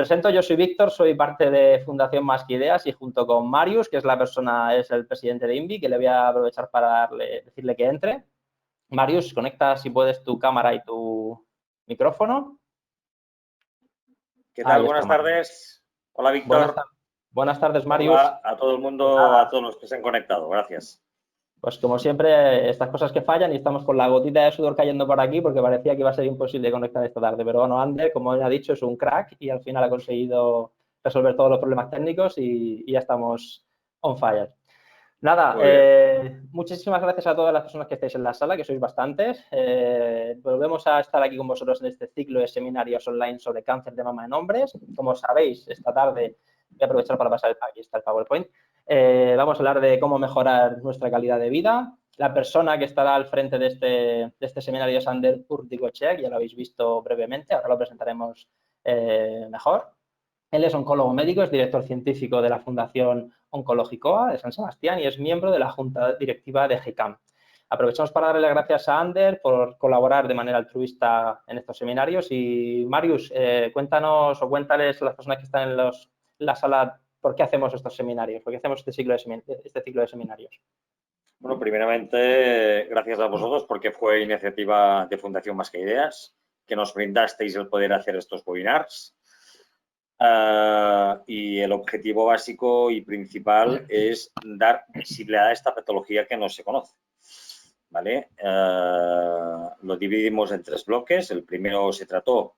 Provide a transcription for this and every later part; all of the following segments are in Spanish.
presento, yo soy Víctor, soy parte de Fundación Más que Ideas y junto con Marius, que es el presidente de INVI, que le voy a aprovechar para decirle que entre. Marius, conecta si puedes tu cámara y tu micrófono. ¿Qué tal? Buenas tardes. Hola, Víctor. Buenas tardes, Marius. Hola a todo el mundo, a todos los que se han conectado. Gracias. Pues como siempre, estas cosas que fallan y estamos con la gotita de sudor cayendo por aquí porque parecía que iba a ser imposible conectar esta tarde. Pero bueno, Ander, como ya ha dicho, es un crack y al final ha conseguido resolver todos los problemas técnicos y ya estamos on fire. Nada, muchísimas gracias a todas las personas que estáis en la sala, que sois bastantes. Volvemos a estar aquí con vosotros en este ciclo de seminarios online sobre cáncer de mama en hombres. Como sabéis, esta tarde voy a aprovechar para pasar, aquí está el PowerPoint. Vamos a hablar de cómo mejorar nuestra calidad de vida. La persona que estará al frente de este seminario es Ander Urticoechea, ya lo habéis visto brevemente, ahora lo presentaremos mejor. Él es oncólogo médico, es director científico de la Fundación Oncológicoa de San Sebastián y es miembro de la Junta Directiva de GECAM. Aprovechamos para darle las gracias a Ander por colaborar de manera altruista en estos seminarios. Y, Marius, cuéntanos o cuéntales a las personas que están en la sala por qué hacemos estos seminarios, por qué hacemos este ciclo de seminarios. Bueno, primeramente, gracias a vosotros porque fue iniciativa de Fundación Más que Ideas que nos brindasteis el poder hacer estos webinars. Y el objetivo básico y principal es dar visibilidad a esta patología que no se conoce. ¿Vale? Lo dividimos en 3 bloques. El primero se trató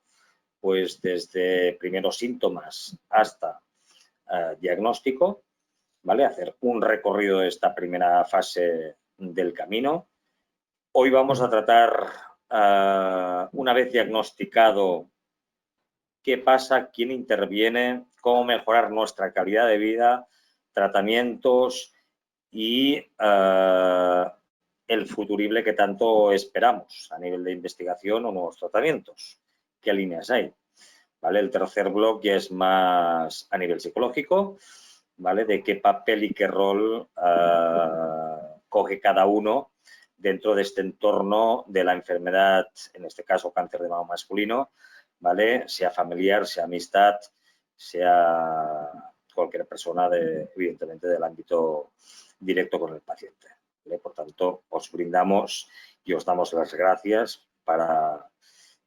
pues desde primeros síntomas hasta diagnóstico, ¿vale? Hacer un recorrido de esta primera fase del camino. Hoy vamos a tratar, una vez diagnosticado, qué pasa, quién interviene, cómo mejorar nuestra calidad de vida, tratamientos y el futurible que tanto esperamos a nivel de investigación o nuevos tratamientos. ¿Qué líneas hay? ¿Vale? El tercer bloque ya es más a nivel psicológico, ¿vale? De qué papel y qué rol coge cada uno dentro de este entorno de la enfermedad, en este caso cáncer de mama masculino, ¿vale? Sea familiar, sea amistad, sea cualquier persona, evidentemente, del ámbito directo con el paciente, ¿vale? Por tanto, os brindamos y os damos las gracias para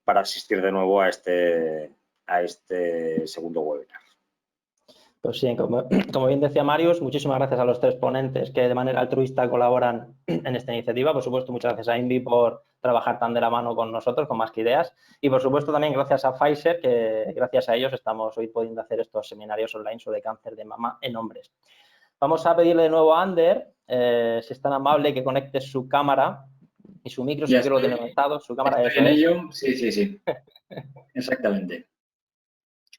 asistir de nuevo a este segundo webinar. Pues sí, como bien decía Marius, muchísimas gracias a los 3 ponentes que de manera altruista colaboran en esta iniciativa. Por supuesto, muchas gracias a INVI por trabajar tan de la mano con nosotros, con Más que Ideas. Y, por supuesto, también gracias a Pfizer, que gracias a ellos estamos hoy pudiendo hacer estos seminarios online sobre cáncer de mama en hombres. Vamos a pedirle de nuevo a Ander, si es tan amable, que conecte su cámara y su micro, si yo lo tiene conectado. Su cámara estoy en ello. Sí. Exactamente.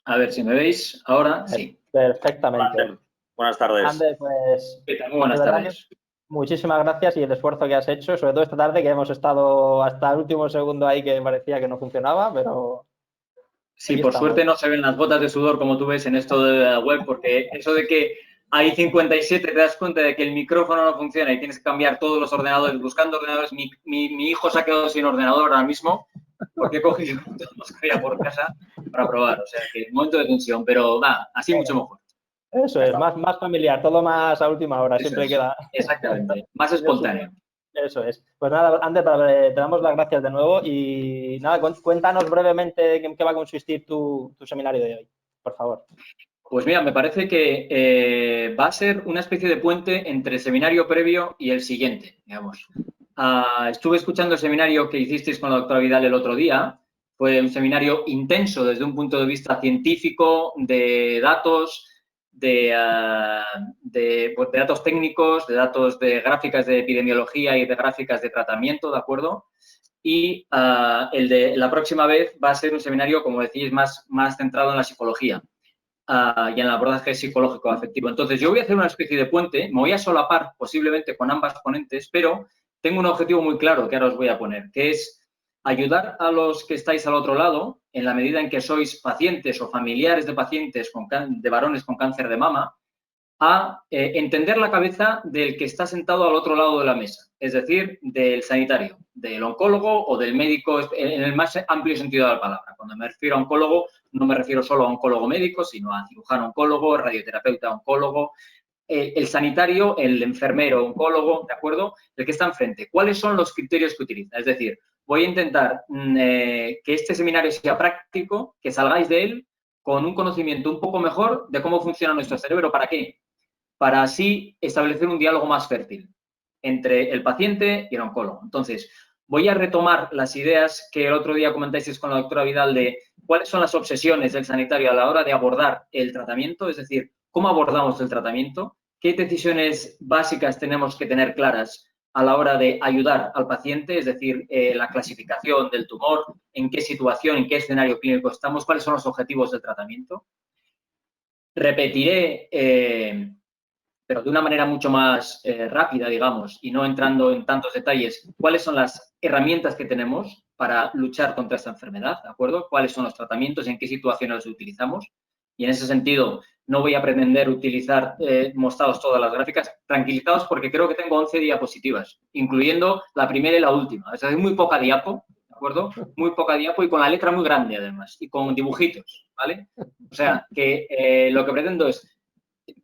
A ver si me veis ahora. Sí. Perfectamente. Ander, buenas tardes. Ander, pues... Muy buenas tardes. Muchísimas gracias y el esfuerzo que has hecho, sobre todo esta tarde que hemos estado hasta el último segundo ahí que parecía que no funcionaba, pero... Sí, por suerte no se ven las gotas de sudor como tú ves en esto de la web, porque eso de que hay 57 te das cuenta de que el micrófono no funciona y tienes que cambiar todos los ordenadores, buscando ordenadores. Mi hijo se ha quedado sin ordenador ahora mismo porque he cogido todos que había por casa para probar. O sea, que momento de tensión, pero nada, así mucho mejor. Eso es, más familiar, todo más a última hora, siempre queda. Exactamente, más espontáneo. Eso es. Pues nada, Ander, te damos las gracias de nuevo y nada, cuéntanos brevemente en qué va a consistir tu seminario de hoy, por favor. Pues mira, me parece que va a ser una especie de puente entre el seminario previo y el siguiente, digamos. Estuve escuchando el seminario que hicisteis con la doctora Vidal el otro día. Fue un seminario intenso desde un punto de vista científico, de datos, de datos técnicos, de datos de gráficas de epidemiología y de gráficas de tratamiento, ¿de acuerdo? Y el de la próxima vez va a ser un seminario, como decís, más centrado en la psicología y en el abordaje psicológico afectivo. Entonces, yo voy a hacer una especie de puente, me voy a solapar posiblemente con ambas ponentes, pero tengo un objetivo muy claro que ahora os voy a poner, que es ayudar a los que estáis al otro lado, en la medida en que sois pacientes o familiares de pacientes de varones con cáncer de mama, a entender la cabeza del que está sentado al otro lado de la mesa, es decir, del sanitario, del oncólogo o del médico en el más amplio sentido de la palabra. Cuando me refiero a oncólogo, no me refiero solo a oncólogo médico, sino a cirujano oncólogo, radioterapeuta oncólogo, el sanitario, el enfermero oncólogo, ¿de acuerdo? El que está enfrente. ¿Cuáles son los criterios que utiliza? Es decir, voy a intentar que este seminario sea práctico, que salgáis de él con un conocimiento un poco mejor de cómo funciona nuestro cerebro. ¿Para qué? Para así establecer un diálogo más fértil entre el paciente y el oncólogo. Entonces, voy a retomar las ideas que el otro día comentáis con la doctora Vidal de cuáles son las obsesiones del sanitario a la hora de abordar el tratamiento, es decir, cómo abordamos el tratamiento, qué decisiones básicas tenemos que tener claras a la hora de ayudar al paciente, es decir, la clasificación del tumor, en qué situación, en qué escenario clínico estamos, cuáles son los objetivos del tratamiento. Repetiré pero de una manera mucho más rápida, digamos, y no entrando en tantos detalles, cuáles son las herramientas que tenemos para luchar contra esta enfermedad, ¿de acuerdo? ¿Cuáles son los tratamientos y en qué situaciones los utilizamos? Y en ese sentido, no voy a pretender utilizar mostrados todas las gráficas, tranquilizados porque creo que tengo 11 diapositivas, incluyendo la primera y la última. Es decir, muy poca diapo, ¿de acuerdo? Muy poca diapo y con la letra muy grande, además, y con dibujitos, ¿vale? O sea, que lo que pretendo es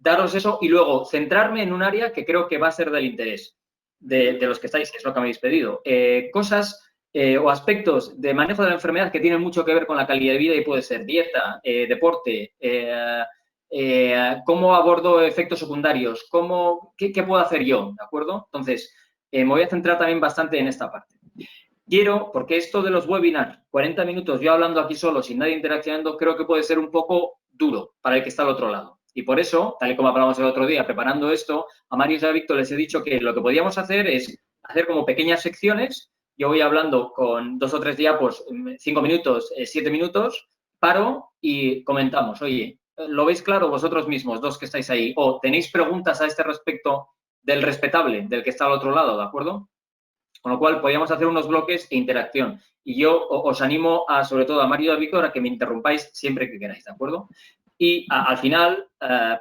daros eso y luego centrarme en un área que creo que va a ser del interés de los que estáis, que es lo que me habéis pedido. Cosas o aspectos de manejo de la enfermedad que tienen mucho que ver con la calidad de vida y puede ser dieta, deporte, cómo abordo efectos secundarios, qué puedo hacer yo, ¿de acuerdo? Entonces, me voy a centrar también bastante en esta parte. Quiero, porque esto de los webinars, 40 minutos yo hablando aquí solo, sin nadie interaccionando, creo que puede ser un poco duro para el que está al otro lado. Y por eso, tal y como hablamos el otro día, preparando esto, a Mario y a Víctor les he dicho que lo que podíamos hacer es hacer como pequeñas secciones. Yo voy hablando con 2 o 3 diapos, 5 minutos, 7 minutos, paro y comentamos. Oye, ¿lo veis claro vosotros mismos, dos que estáis ahí? O tenéis preguntas a este respecto del respetable, del que está al otro lado, ¿de acuerdo? Con lo cual, podríamos hacer unos bloques e interacción. Y yo os animo, sobre todo a Mario y a Víctor, a que me interrumpáis siempre que queráis, ¿de acuerdo? Y al final,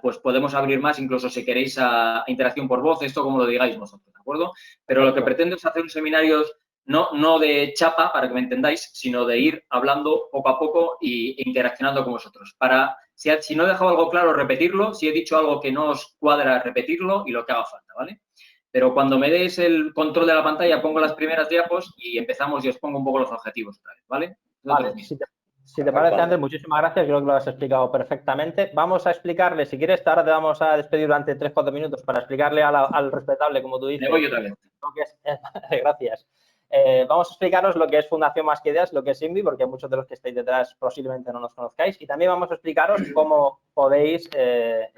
pues podemos abrir más, incluso si queréis, a interacción por voz, esto como lo digáis vosotros, ¿de acuerdo? Pero lo que pretendo es hacer un seminario no de chapa, para que me entendáis, sino de ir hablando poco a poco e interaccionando con vosotros. Para, si no he dejado algo claro, repetirlo. Si he dicho algo que no os cuadra, repetirlo y lo que haga falta, ¿vale? Pero cuando me des el control de la pantalla, pongo las primeras diapos y empezamos y os pongo un poco los objetivos otra vez, ¿vale? Vale, si te parece, Andrés, muchísimas gracias. Creo que lo has explicado perfectamente. Vamos a explicarle, si quieres, ahora te vamos a despedir durante 3-4 minutos para explicarle al respetable, como tú dices. Me voy otra vez. Gracias. Vamos a explicaros lo que es Fundación Más que Ideas, lo que es INVI, porque muchos de los que estáis detrás posiblemente no nos conozcáis. Y también vamos a explicaros cómo podéis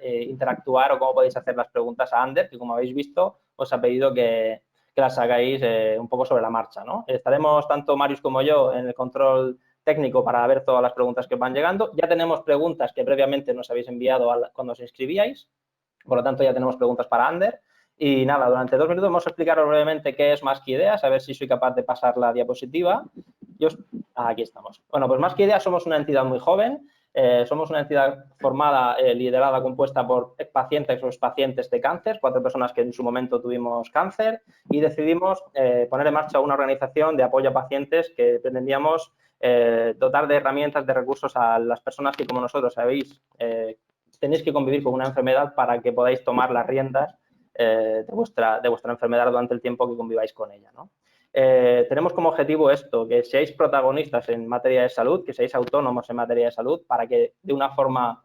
interactuar o cómo podéis hacer las preguntas a Ander, que como habéis visto, os ha pedido que las hagáis un poco sobre la marcha, ¿no? Estaremos tanto Marius como yo en el control técnico para ver todas las preguntas que van llegando. Ya tenemos preguntas que previamente nos habéis enviado cuando os inscribíais. Por lo tanto, ya tenemos preguntas para Ander. Y nada, durante 2 minutos vamos a explicaros brevemente qué es Más que Ideas, a ver si soy capaz de pasar la diapositiva. Aquí estamos. Bueno, pues Más que Ideas somos una entidad muy joven. Somos una entidad formada, liderada, compuesta por pacientes o expacientes de cáncer, 4 personas que en su momento tuvimos cáncer, y decidimos poner en marcha una organización de apoyo a pacientes que pretendíamos dotar de herramientas, de recursos a las personas que, como nosotros sabéis, tenéis que convivir con una enfermedad para que podáis tomar las riendas de vuestra enfermedad durante el tiempo que conviváis con ella, ¿no? Tenemos como objetivo esto, que seáis protagonistas en materia de salud, que seáis autónomos en materia de salud, para que de una forma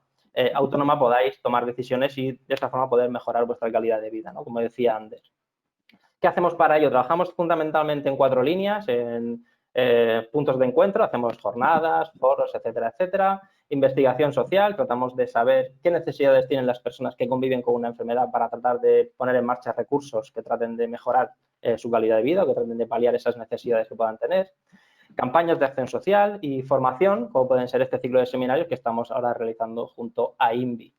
autónoma podáis tomar decisiones y de esta forma poder mejorar vuestra calidad de vida, ¿no? Como decía antes. ¿Qué hacemos para ello? Trabajamos fundamentalmente en 4 líneas, en puntos de encuentro, hacemos jornadas, foros, etcétera, etcétera. Investigación social, tratamos de saber qué necesidades tienen las personas que conviven con una enfermedad para tratar de poner en marcha recursos que traten de mejorar su calidad de vida o que traten de paliar esas necesidades que puedan tener. Campañas de acción social y formación, como pueden ser este ciclo de seminarios que estamos ahora realizando junto a INVI.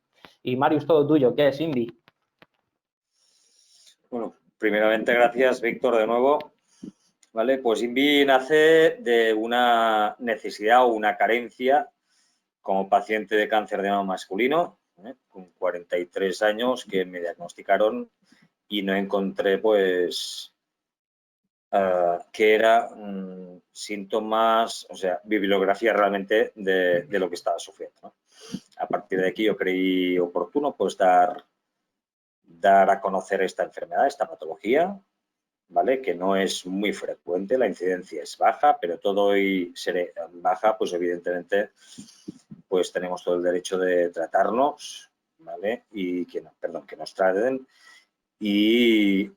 Y Marius, todo tuyo, ¿qué es INVI? Bueno, primeramente gracias, Víctor, de nuevo. Vale, pues INVI nace de una necesidad o una carencia como paciente de cáncer de mama masculino, con 43 años que me diagnosticaron y no encontré, pues, que era síntomas, o sea, bibliografía realmente de lo que estaba sufriendo, ¿no? A partir de aquí yo creí oportuno, pues, dar a conocer esta enfermedad, esta patología, ¿vale? Que no es muy frecuente, la incidencia es baja, pero todo y ser baja, pues evidentemente, pues tenemos todo el derecho de tratarnos, ¿vale? Y que nos traten y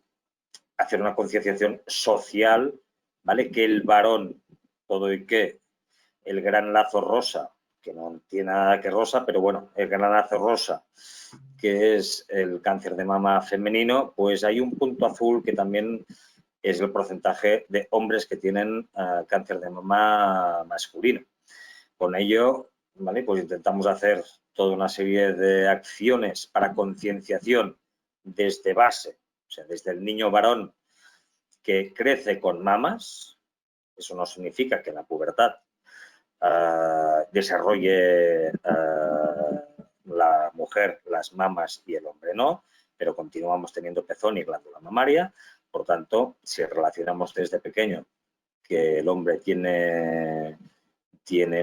hacer una concienciación social, ¿vale? Que el varón, todo y que el gran lazo rosa, que no tiene nada que rosa, pero bueno, el gran lazo rosa, que es el cáncer de mama femenino, pues hay un punto azul que también es el porcentaje de hombres que tienen cáncer de mama masculino. Con ello, ¿vale? Pues intentamos hacer toda una serie de acciones para concienciación desde base, o sea, desde el niño varón que crece con mamas. Eso no significa que en la pubertad desarrolle la mujer las mamas y el hombre no, pero continuamos teniendo pezón y glándula mamaria. Por tanto, si relacionamos desde pequeño que el hombre tiene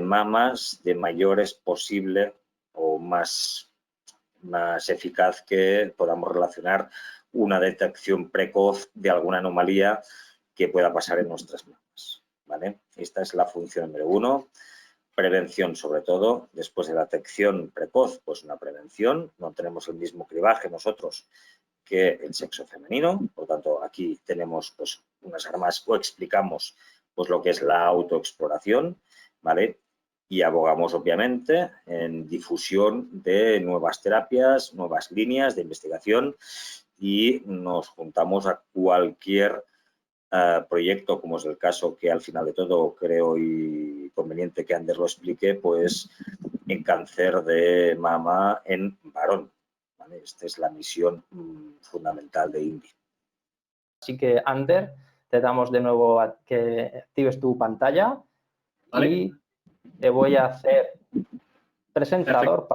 mamas, de mayor es posible o más eficaz que podamos relacionar una detección precoz de alguna anomalía que pueda pasar en nuestras mamas, ¿vale? Esta es la función número 1. Prevención, sobre todo, después de la detección precoz, pues una prevención. No tenemos el mismo cribaje nosotros que el sexo femenino, por lo tanto, aquí tenemos pues unas armas o explicamos pues lo que es la autoexploración, ¿vale? Y abogamos, obviamente, en difusión de nuevas terapias, nuevas líneas de investigación y nos juntamos a cualquier proyecto, como es el caso que al final de todo creo y conveniente que Ander lo explique, pues en cáncer de mama en varón, ¿vale? Esta es la misión fundamental de INVI. Así que, Ander, te damos de nuevo a que actives tu pantalla, ¿vale? Y te voy a hacer presentador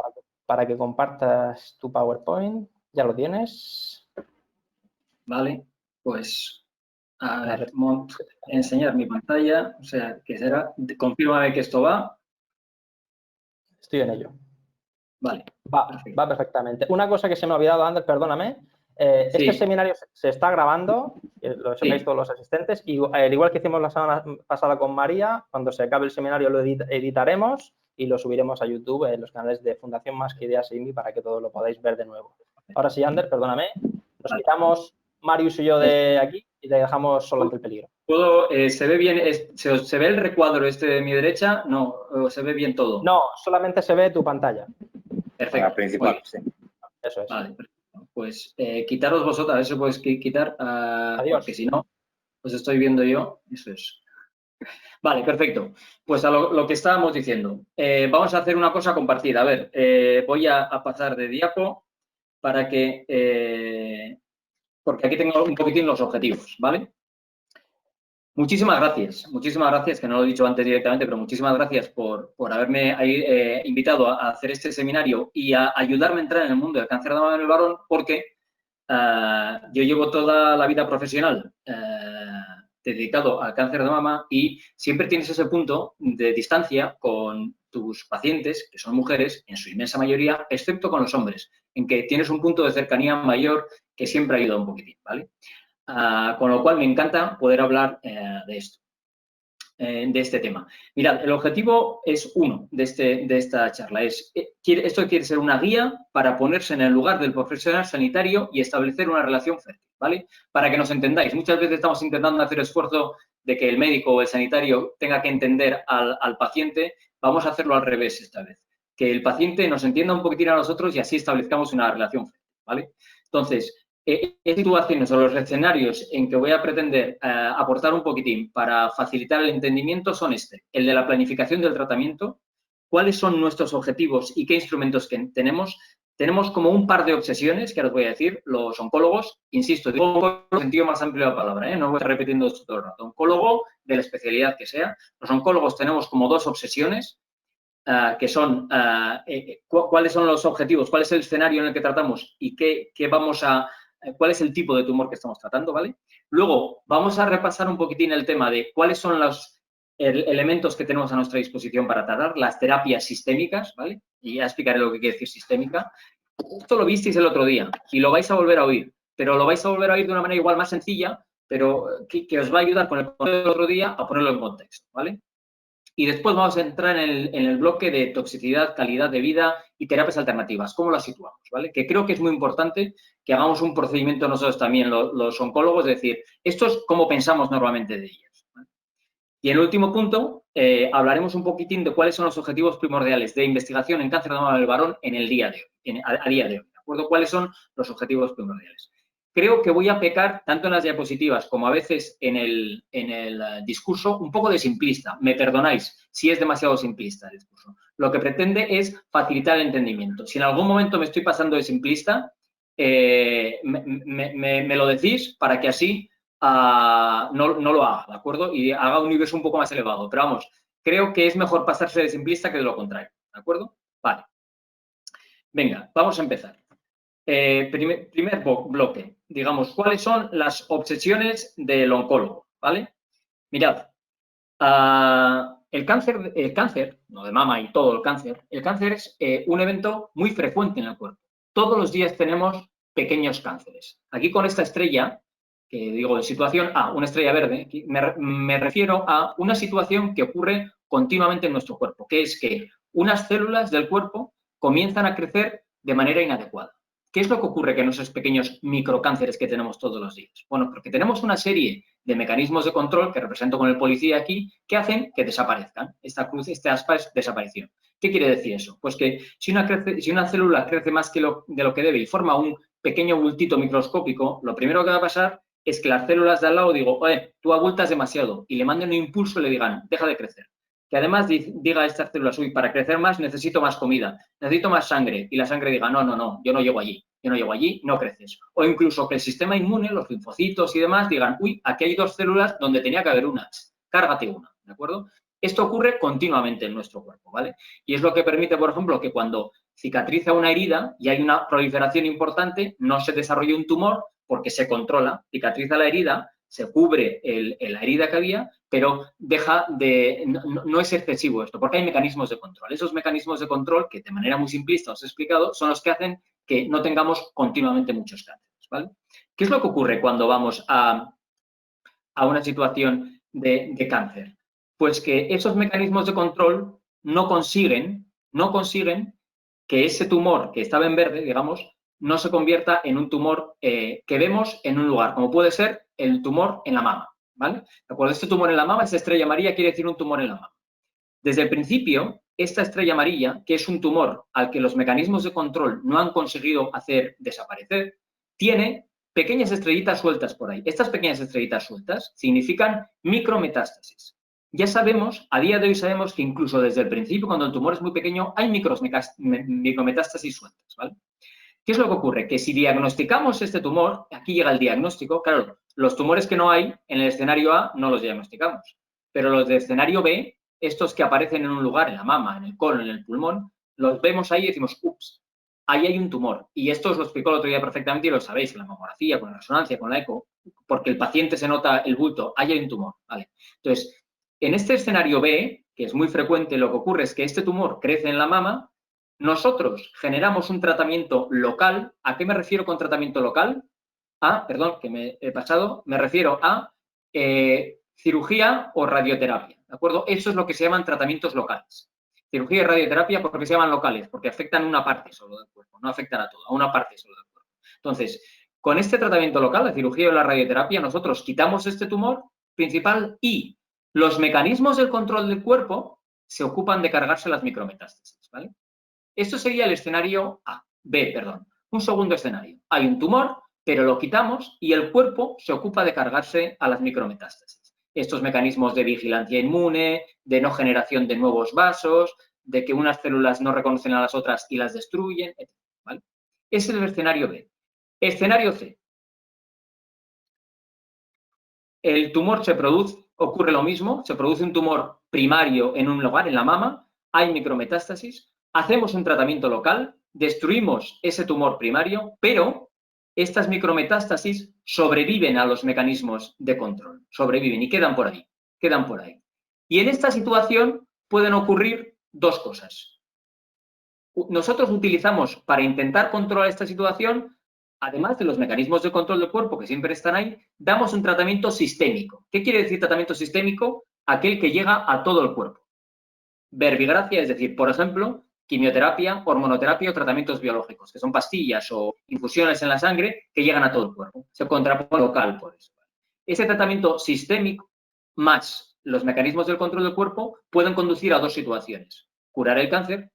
para que compartas tu PowerPoint. ¿Ya lo tienes? Vale, pues a ver, enseñar mi pantalla, o sea, que será, confírmame que esto va. Estoy en ello. Vale. Va perfectamente. Una cosa que se me ha olvidado, Ander, perdóname. Este seminario se está grabando, lo sepáis todos los asistentes, y al igual que hicimos la semana pasada con María, cuando se acabe el seminario lo editaremos y lo subiremos a YouTube en los canales de Fundación Más que Ideas e INVI para que todos lo podáis ver de nuevo. Ahora sí, Ander, perdóname. Nos quitamos Marius y yo de aquí y te dejamos solo ante el peligro. ¿Se ve bien? ¿Se ve el recuadro este de mi derecha? No, ¿se ve bien todo? No, solamente se ve tu pantalla. Perfecto. La principal, sí. Eso es. Vale, pues quitaros vosotros, a ver si podéis quitar, porque si no, pues estoy viendo yo, eso es. Vale, perfecto. Pues a lo que estábamos diciendo, vamos a hacer una cosa compartida. A ver, voy a pasar de diapo para que, porque aquí tengo un poquitín los objetivos, ¿vale? Muchísimas gracias, que no lo he dicho antes directamente, pero muchísimas gracias por haberme invitado a hacer este seminario y a ayudarme a entrar en el mundo del cáncer de mama en el varón, porque yo llevo toda la vida profesional dedicado al cáncer de mama y siempre tienes ese punto de distancia con tus pacientes, que son mujeres, en su inmensa mayoría, excepto con los hombres, en que tienes un punto de cercanía mayor que siempre ayuda un poquitín, ¿vale? Con lo cual me encanta poder hablar de esto, de este tema. Mirad, el objetivo es uno de esta charla. Esto quiere ser una guía para ponerse en el lugar del profesional sanitario y establecer una relación fértil, ¿vale? Para que nos entendáis. Muchas veces estamos intentando hacer esfuerzo de que el médico o el sanitario tenga que entender al paciente. Vamos a hacerlo al revés esta vez. Que el paciente nos entienda un poquitín a nosotros y así establezcamos una relación fértil, ¿vale? Entonces, situaciones o los escenarios en que voy a pretender aportar un poquitín para facilitar el entendimiento son el de la planificación del tratamiento, cuáles son nuestros objetivos y qué instrumentos que tenemos. Tenemos como un par de obsesiones, que ahora os voy a decir, los oncólogos, insisto, digo oncólogo en el sentido más amplio de la palabra, no voy a estar repitiendo esto todo el rato, oncólogo de la especialidad que sea. Los oncólogos tenemos como dos obsesiones. que son cuáles son los objetivos, cuál es el escenario en el que tratamos y cuál es el tipo de tumor que estamos tratando, ¿vale? Luego, vamos a repasar un poquitín el tema de cuáles son los elementos que tenemos a nuestra disposición para tratar, las terapias sistémicas, ¿vale? Y ya explicaré lo que quiere decir sistémica. Esto lo visteis el otro día y lo vais a volver a oír, pero lo vais a volver a oír de una manera igual más sencilla, pero que os va a ayudar con el concepto del otro día a ponerlo en contexto, ¿vale? Y después vamos a entrar en el bloque de toxicidad, calidad de vida y terapias alternativas. ¿Cómo las situamos? ¿Vale? Que creo que es muy importante que hagamos un procedimiento nosotros también, los oncólogos, es decir, esto es cómo pensamos normalmente de ellos. ¿Vale? Y en el último punto, hablaremos un poquitín de cuáles son los objetivos primordiales de investigación en cáncer de mama del varón en el día de hoy, a día de hoy. ¿De acuerdo? ¿Cuáles son los objetivos primordiales? Creo que voy a pecar, tanto en las diapositivas como a veces en el discurso, un poco de simplista. Me perdonáis si es demasiado simplista el discurso. Lo que pretende es facilitar el entendimiento. Si en algún momento me estoy pasando de simplista, me lo decís para que así no lo haga, ¿de acuerdo? Y haga un universo un poco más elevado. Pero vamos, creo que es mejor pasarse de simplista que de lo contrario, ¿de acuerdo? Vale. Venga, vamos a empezar. Primer bloque, digamos, ¿cuáles son las obsesiones del oncólogo? ¿Vale? Mirad, el cáncer, no de mama y todo el cáncer es un evento muy frecuente en el cuerpo. Todos los días tenemos pequeños cánceres. Aquí con esta estrella, que digo de situación A, una estrella verde, me refiero a una situación que ocurre continuamente en nuestro cuerpo, que es que unas células del cuerpo comienzan a crecer de manera inadecuada. ¿Qué es lo que ocurre con esos pequeños microcánceres que tenemos todos los días? Bueno, porque tenemos una serie de mecanismos de control que represento con el policía aquí que hacen que desaparezcan. Esta cruz, este aspa es desaparición. ¿Qué quiere decir eso? Pues que si una célula crece más de lo que debe y forma un pequeño bultito microscópico, lo primero que va a pasar es que las células de al lado digo, oye, tú abultas demasiado y le manden un impulso y le digan, deja de crecer. Que además diga a estas células, uy, para crecer más necesito más comida, necesito más sangre, y la sangre diga, no, yo no llego allí, no creces. O incluso que el sistema inmune, los linfocitos y demás, digan, uy, aquí hay 2 células donde tenía que haber una, cárgate una, ¿de acuerdo? Esto ocurre continuamente en nuestro cuerpo, ¿vale? Y es lo que permite, por ejemplo, que cuando cicatriza una herida y hay una proliferación importante, no se desarrolle un tumor porque se controla, cicatriza la herida, se cubre la herida que había, pero no es excesivo esto, porque hay mecanismos de control. Esos mecanismos de control, que de manera muy simplista os he explicado, son los que hacen que no tengamos continuamente muchos cánceres, ¿vale? ¿Qué es lo que ocurre cuando vamos a una situación de cáncer? Pues que esos mecanismos de control no consiguen que ese tumor que estaba en verde, digamos, no se convierta en un tumor que vemos en un lugar, como puede ser el tumor en la mama, ¿vale? ¿De acuerdo? Este tumor en la mama, esa estrella amarilla, quiere decir un tumor en la mama. Desde el principio, esta estrella amarilla, que es un tumor al que los mecanismos de control no han conseguido hacer desaparecer, tiene pequeñas estrellitas sueltas por ahí. Estas pequeñas estrellitas sueltas significan micrometástasis. Ya sabemos, a día de hoy sabemos que incluso desde el principio, cuando el tumor es muy pequeño, hay micrometástasis sueltas, ¿vale? ¿Qué es lo que ocurre? Que si diagnosticamos este tumor, aquí llega el diagnóstico, claro, los tumores que no hay en el escenario A no los diagnosticamos, pero los del escenario B, estos que aparecen en un lugar, en la mama, en el colon, en el pulmón, los vemos ahí y decimos, ups, ahí hay un tumor. Y esto os lo explicó el otro día perfectamente y lo sabéis, con la mamografía, con la resonancia, con la eco, porque el paciente se nota el bulto, ahí hay un tumor, ¿vale? Entonces, en este escenario B, que es muy frecuente, lo que ocurre es que este tumor crece en la mama. Nosotros generamos un tratamiento local. ¿A qué me refiero con tratamiento local? Perdón, que me he pasado. Me refiero a cirugía o radioterapia, ¿de acuerdo? Eso es lo que se llaman tratamientos locales. Cirugía y radioterapia, ¿por qué se llaman locales? Porque afectan una parte solo del cuerpo, no afectan a todo, a una parte solo del cuerpo. Entonces, con este tratamiento local, la cirugía o la radioterapia, nosotros quitamos este tumor principal y los mecanismos del control del cuerpo se ocupan de cargarse las micrometástasis, ¿vale? Esto sería el escenario B. Un segundo escenario. Hay un tumor, pero lo quitamos y el cuerpo se ocupa de cargarse a las micrometástasis. Estos mecanismos de vigilancia inmune, de no generación de nuevos vasos, de que unas células no reconocen a las otras y las destruyen, etc. ¿Vale? Ese es el escenario B. Escenario C. El tumor ocurre lo mismo, se produce un tumor primario en un lugar, en la mama, hay micrometástasis, hacemos un tratamiento local, destruimos ese tumor primario, pero estas micrometástasis sobreviven a los mecanismos de control, sobreviven y quedan por ahí, quedan por ahí. Y en esta situación pueden ocurrir dos cosas. Nosotros utilizamos para intentar controlar esta situación, además de los mecanismos de control del cuerpo que siempre están ahí, damos un tratamiento sistémico. ¿Qué quiere decir tratamiento sistémico? Aquel que llega a todo el cuerpo. Verbigracia, es decir, por ejemplo, quimioterapia, hormonoterapia o tratamientos biológicos, que son pastillas o infusiones en la sangre que llegan a todo el cuerpo. Se contrapone local por eso. Ese tratamiento sistémico más los mecanismos del control del cuerpo pueden conducir a dos situaciones. Curar el cáncer,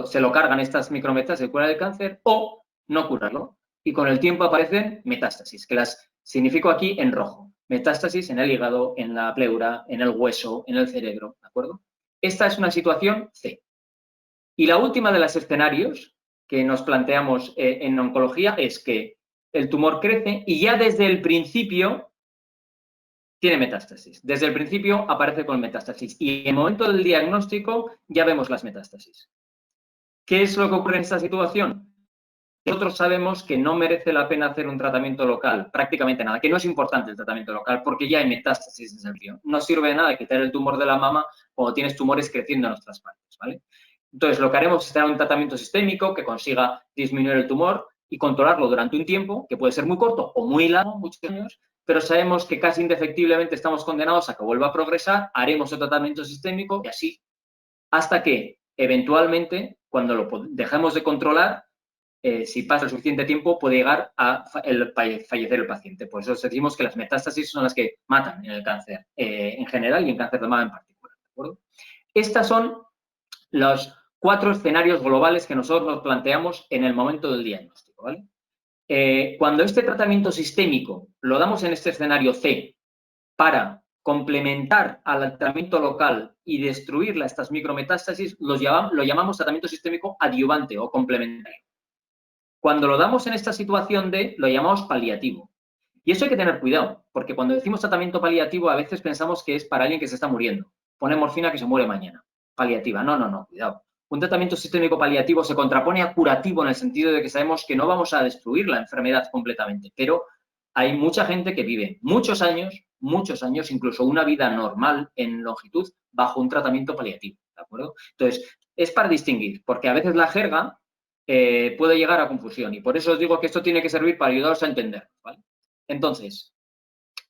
se lo cargan estas micrometástasis, curar el cáncer, o no curarlo. Y con el tiempo aparecen metástasis, que las significo aquí en rojo. Metástasis en el hígado, en la pleura, en el hueso, en el cerebro, ¿de acuerdo? Esta es una situación C. Y la última de los escenarios que nos planteamos en oncología es que el tumor crece y ya desde el principio tiene metástasis. Desde el principio aparece con metástasis y en el momento del diagnóstico ya vemos las metástasis. ¿Qué es lo que ocurre en esta situación? Nosotros sabemos que no merece la pena hacer un tratamiento local, prácticamente nada, que no es importante el tratamiento local porque ya hay metástasis desde el principio. No sirve de nada quitar el tumor de la mama cuando tienes tumores creciendo en otras partes, ¿vale? Entonces, lo que haremos es dar un tratamiento sistémico que consiga disminuir el tumor y controlarlo durante un tiempo, que puede ser muy corto o muy largo, muchos años, pero sabemos que casi indefectiblemente estamos condenados a que vuelva a progresar, haremos el tratamiento sistémico y así, hasta que eventualmente, cuando lo dejemos de controlar, si pasa el suficiente tiempo, puede llegar a fallecer el paciente. Por eso decimos que las metástasis son las que matan en el cáncer en general y en cáncer de mama en particular, ¿de acuerdo? Estas son los 4 escenarios globales que nosotros nos planteamos en el momento del diagnóstico, ¿vale? Cuando este tratamiento sistémico lo damos en este escenario C para complementar al tratamiento local y destruir estas micrometástasis, lo llamamos tratamiento sistémico adyuvante o complementario. Cuando lo damos en esta situación D, lo llamamos paliativo. Y eso hay que tener cuidado, porque cuando decimos tratamiento paliativo, a veces pensamos que es para alguien que se está muriendo. Pone morfina que se muere mañana. Paliativa. No, cuidado. Un tratamiento sistémico paliativo se contrapone a curativo en el sentido de que sabemos que no vamos a destruir la enfermedad completamente, pero hay mucha gente que vive muchos años, incluso una vida normal en longitud, bajo un tratamiento paliativo, ¿de acuerdo? Entonces, es para distinguir, porque a veces la jerga puede llegar a confusión y por eso os digo que esto tiene que servir para ayudaros a entender, ¿vale? Entonces,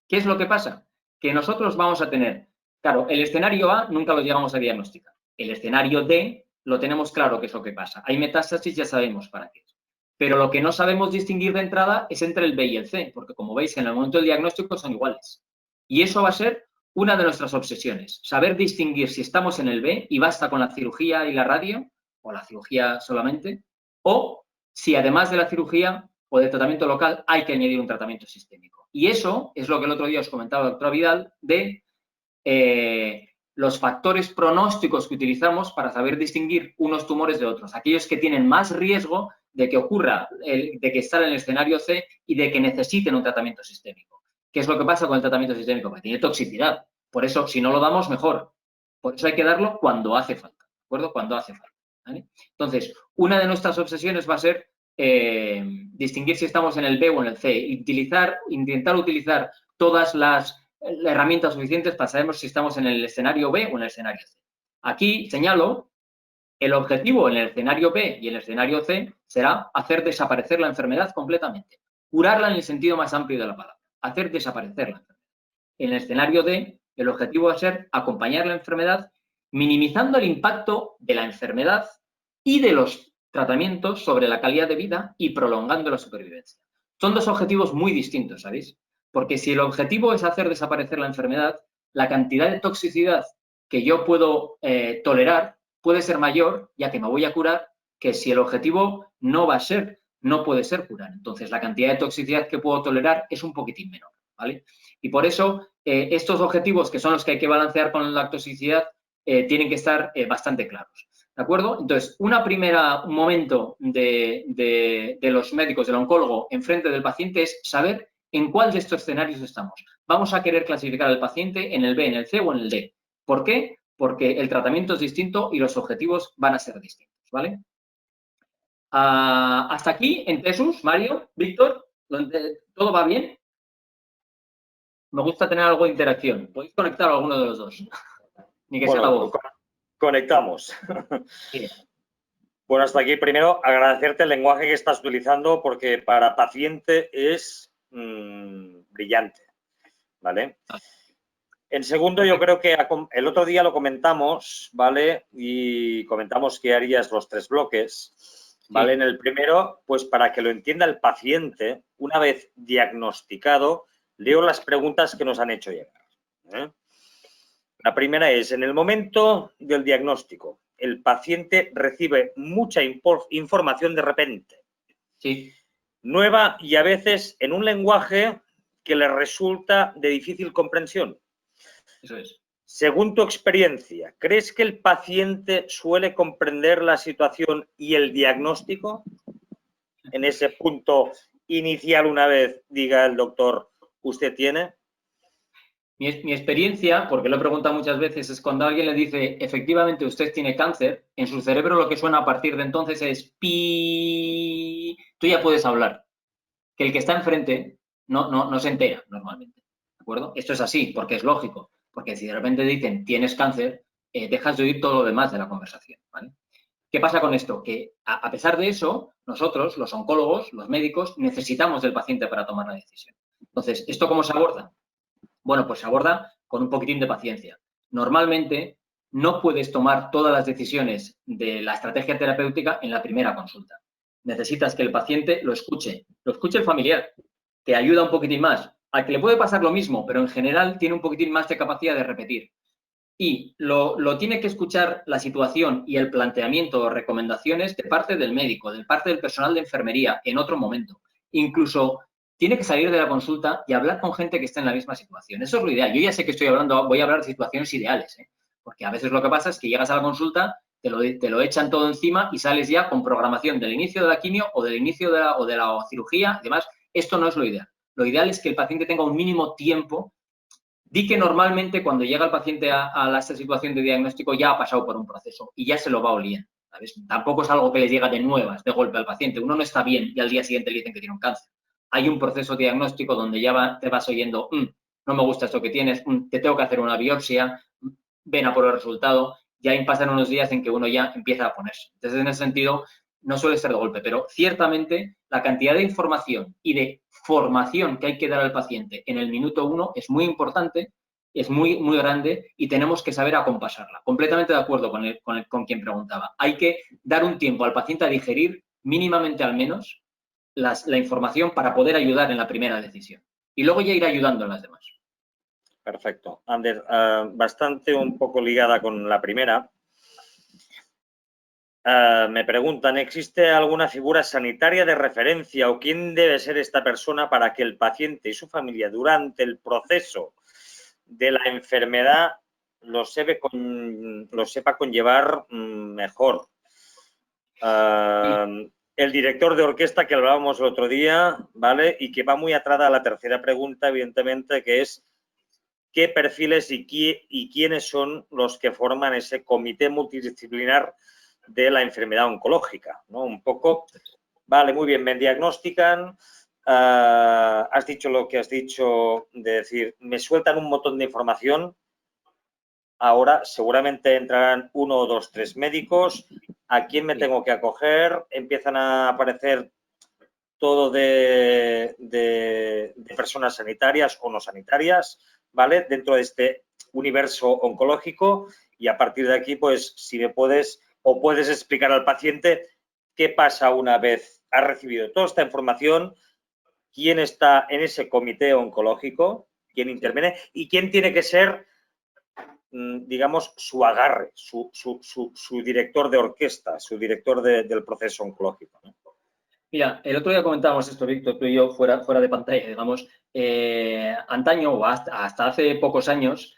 ¿qué es lo que pasa? Que nosotros vamos a tener, claro, el escenario A nunca lo llegamos a diagnosticar. El escenario D lo tenemos claro qué es lo que pasa. Hay metástasis, ya sabemos para qué es. Pero lo que no sabemos distinguir de entrada es entre el B y el C, porque como veis, en el momento del diagnóstico son iguales. Y eso va a ser una de nuestras obsesiones, saber distinguir si estamos en el B y basta con la cirugía y la radio, o la cirugía solamente, o si además de la cirugía o del tratamiento local hay que añadir un tratamiento sistémico. Y eso es lo que el otro día os comentaba la doctora Vidal de los factores pronósticos que utilizamos para saber distinguir unos tumores de otros. Aquellos que tienen más riesgo de que ocurra, de que estén en el escenario C y de que necesiten un tratamiento sistémico. ¿Qué es lo que pasa con el tratamiento sistémico? Que tiene toxicidad. Por eso, si no lo damos, mejor. Por eso hay que darlo cuando hace falta. ¿De acuerdo? Cuando hace falta. ¿Vale? Entonces, una de nuestras obsesiones va a ser distinguir si estamos en el B o en el C. Intentar utilizar todas las herramientas suficientes para saber si estamos en el escenario B o en el escenario C. Aquí señalo, el objetivo en el escenario B y en el escenario C será hacer desaparecer la enfermedad completamente. Curarla en el sentido más amplio de la palabra. Hacer desaparecer la enfermedad. En el escenario D, el objetivo va a ser acompañar la enfermedad minimizando el impacto de la enfermedad y de los tratamientos sobre la calidad de vida y prolongando la supervivencia. Son dos objetivos muy distintos, ¿sabéis? Porque si el objetivo es hacer desaparecer la enfermedad, la cantidad de toxicidad que yo puedo tolerar puede ser mayor, ya que me voy a curar, que si el objetivo no puede ser curar. Entonces, la cantidad de toxicidad que puedo tolerar es un poquitín menor, ¿vale? Y por eso, estos objetivos, que son los que hay que balancear con la toxicidad, tienen que estar bastante claros. ¿De acuerdo? Entonces, un momento de los médicos, del oncólogo, enfrente del paciente es saber en cuál de estos escenarios estamos. Vamos a querer clasificar al paciente en el B, en el C o en el D. ¿Por qué? porque el tratamiento es distinto y los objetivos van a ser distintos, ¿vale? Hasta aquí, en Tesus, Mario, Víctor, ¿todo va bien? Me gusta tener algo de interacción. Podéis conectar a alguno de los dos. Ni que sea la voz. Conectamos. Bien. Bueno, hasta aquí. Primero, agradecerte el lenguaje que estás utilizando porque para paciente es brillante, ¿vale? En segundo, yo creo que el otro día lo comentamos, ¿vale? Y comentamos que harías los 3 bloques, ¿vale? Sí. En el primero, pues para que lo entienda el paciente, una vez diagnosticado, leo las preguntas que nos han hecho llegar, ¿eh? La primera es, en el momento del diagnóstico, el paciente recibe mucha información de repente. Sí. Nueva y a veces en un lenguaje que le resulta de difícil comprensión. Eso es. Según tu experiencia, ¿crees que el paciente suele comprender la situación y el diagnóstico? En ese punto inicial, una vez diga el doctor, ¿usted tiene? Mi experiencia, porque lo he preguntado muchas veces, es cuando alguien le dice, efectivamente, usted tiene cáncer, en su cerebro lo que suena a partir de entonces es pi. Tú ya puedes hablar. Que el que está enfrente no se entera normalmente. ¿De acuerdo? Esto es así, porque es lógico. Porque si de repente dicen, tienes cáncer, dejas de oír todo lo demás de la conversación, ¿vale? ¿Qué pasa con esto? Que a pesar de eso, nosotros, los oncólogos, los médicos, necesitamos del paciente para tomar la decisión. Entonces, ¿esto cómo se aborda? Bueno, pues se aborda con un poquitín de paciencia. Normalmente no puedes tomar todas las decisiones de la estrategia terapéutica en la primera consulta. Necesitas que el paciente lo escuche el familiar, te ayuda un poquitín más. Al que le puede pasar lo mismo, pero en general tiene un poquitín más de capacidad de repetir. Y lo tiene que escuchar la situación y el planteamiento o recomendaciones de parte del médico, de parte del personal de enfermería en otro momento. Incluso tiene que salir de la consulta y hablar con gente que está en la misma situación. Eso es lo ideal. Yo ya sé que voy a hablar de situaciones ideales, ¿eh? Porque a veces lo que pasa es que llegas a la consulta, te lo echan todo encima y sales ya con programación del inicio de la quimio o del inicio de la cirugía y demás. Esto no es lo ideal. Lo ideal es que el paciente tenga un mínimo tiempo. Di que normalmente cuando llega el paciente a esta situación de diagnóstico ya ha pasado por un proceso y ya se lo va oliendo, ¿sabes? Tampoco es algo que les llega de nuevas, de golpe al paciente. Uno no está bien y al día siguiente le dicen que tiene un cáncer. Hay un proceso diagnóstico donde ya te vas oyendo, no me gusta esto que tienes, te tengo que hacer una biopsia, ven a por el resultado. Ya pasan unos días en que uno ya empieza a ponerse. Entonces, en ese sentido, no suele ser de golpe, pero ciertamente la cantidad de información y de formación que hay que dar al paciente en el minuto 1 es muy importante, es muy, muy grande y tenemos que saber acompasarla. Completamente de acuerdo con quien preguntaba. Hay que dar un tiempo al paciente a digerir, mínimamente al menos, la información para poder ayudar en la primera decisión. Y luego ya ir ayudando en las demás. Perfecto. Ander, bastante un poco ligada con la primera. Me preguntan, ¿existe alguna figura sanitaria de referencia o quién debe ser esta persona para que el paciente y su familia durante el proceso de la enfermedad lo sepa conllevar mejor? El director de orquesta que hablábamos el otro día, ¿vale? Y que va muy atrás a la tercera pregunta, evidentemente, que es ¿qué perfiles y quiénes son los que forman ese comité multidisciplinar de la enfermedad oncológica, ¿no? Un poco, vale, muy bien, me diagnostican, has dicho lo que has dicho, de decir, me sueltan un montón de información, ahora seguramente entrarán 1, 2, 3 médicos, ¿a quién me tengo que acoger? Empiezan a aparecer todo de personas sanitarias o no sanitarias, ¿vale? Dentro de este universo oncológico y a partir de aquí, pues, si me puedes o puedes explicar al paciente qué pasa una vez ha recibido toda esta información, quién está en ese comité oncológico, quién interviene y quién tiene que ser, digamos, su agarre, su director de orquesta, su director del proceso oncológico, ¿no? Mira, el otro día comentábamos esto, Víctor, tú y yo, fuera de pantalla, digamos, antaño o hasta hace pocos años,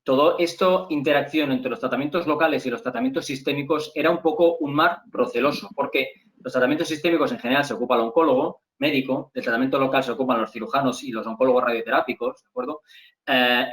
todo esto, interacción entre los tratamientos locales y los tratamientos sistémicos era un poco un mar proceloso, porque los tratamientos sistémicos en general se ocupa el oncólogo médico, del tratamiento local se ocupan los cirujanos y los oncólogos radioterápicos, ¿de acuerdo?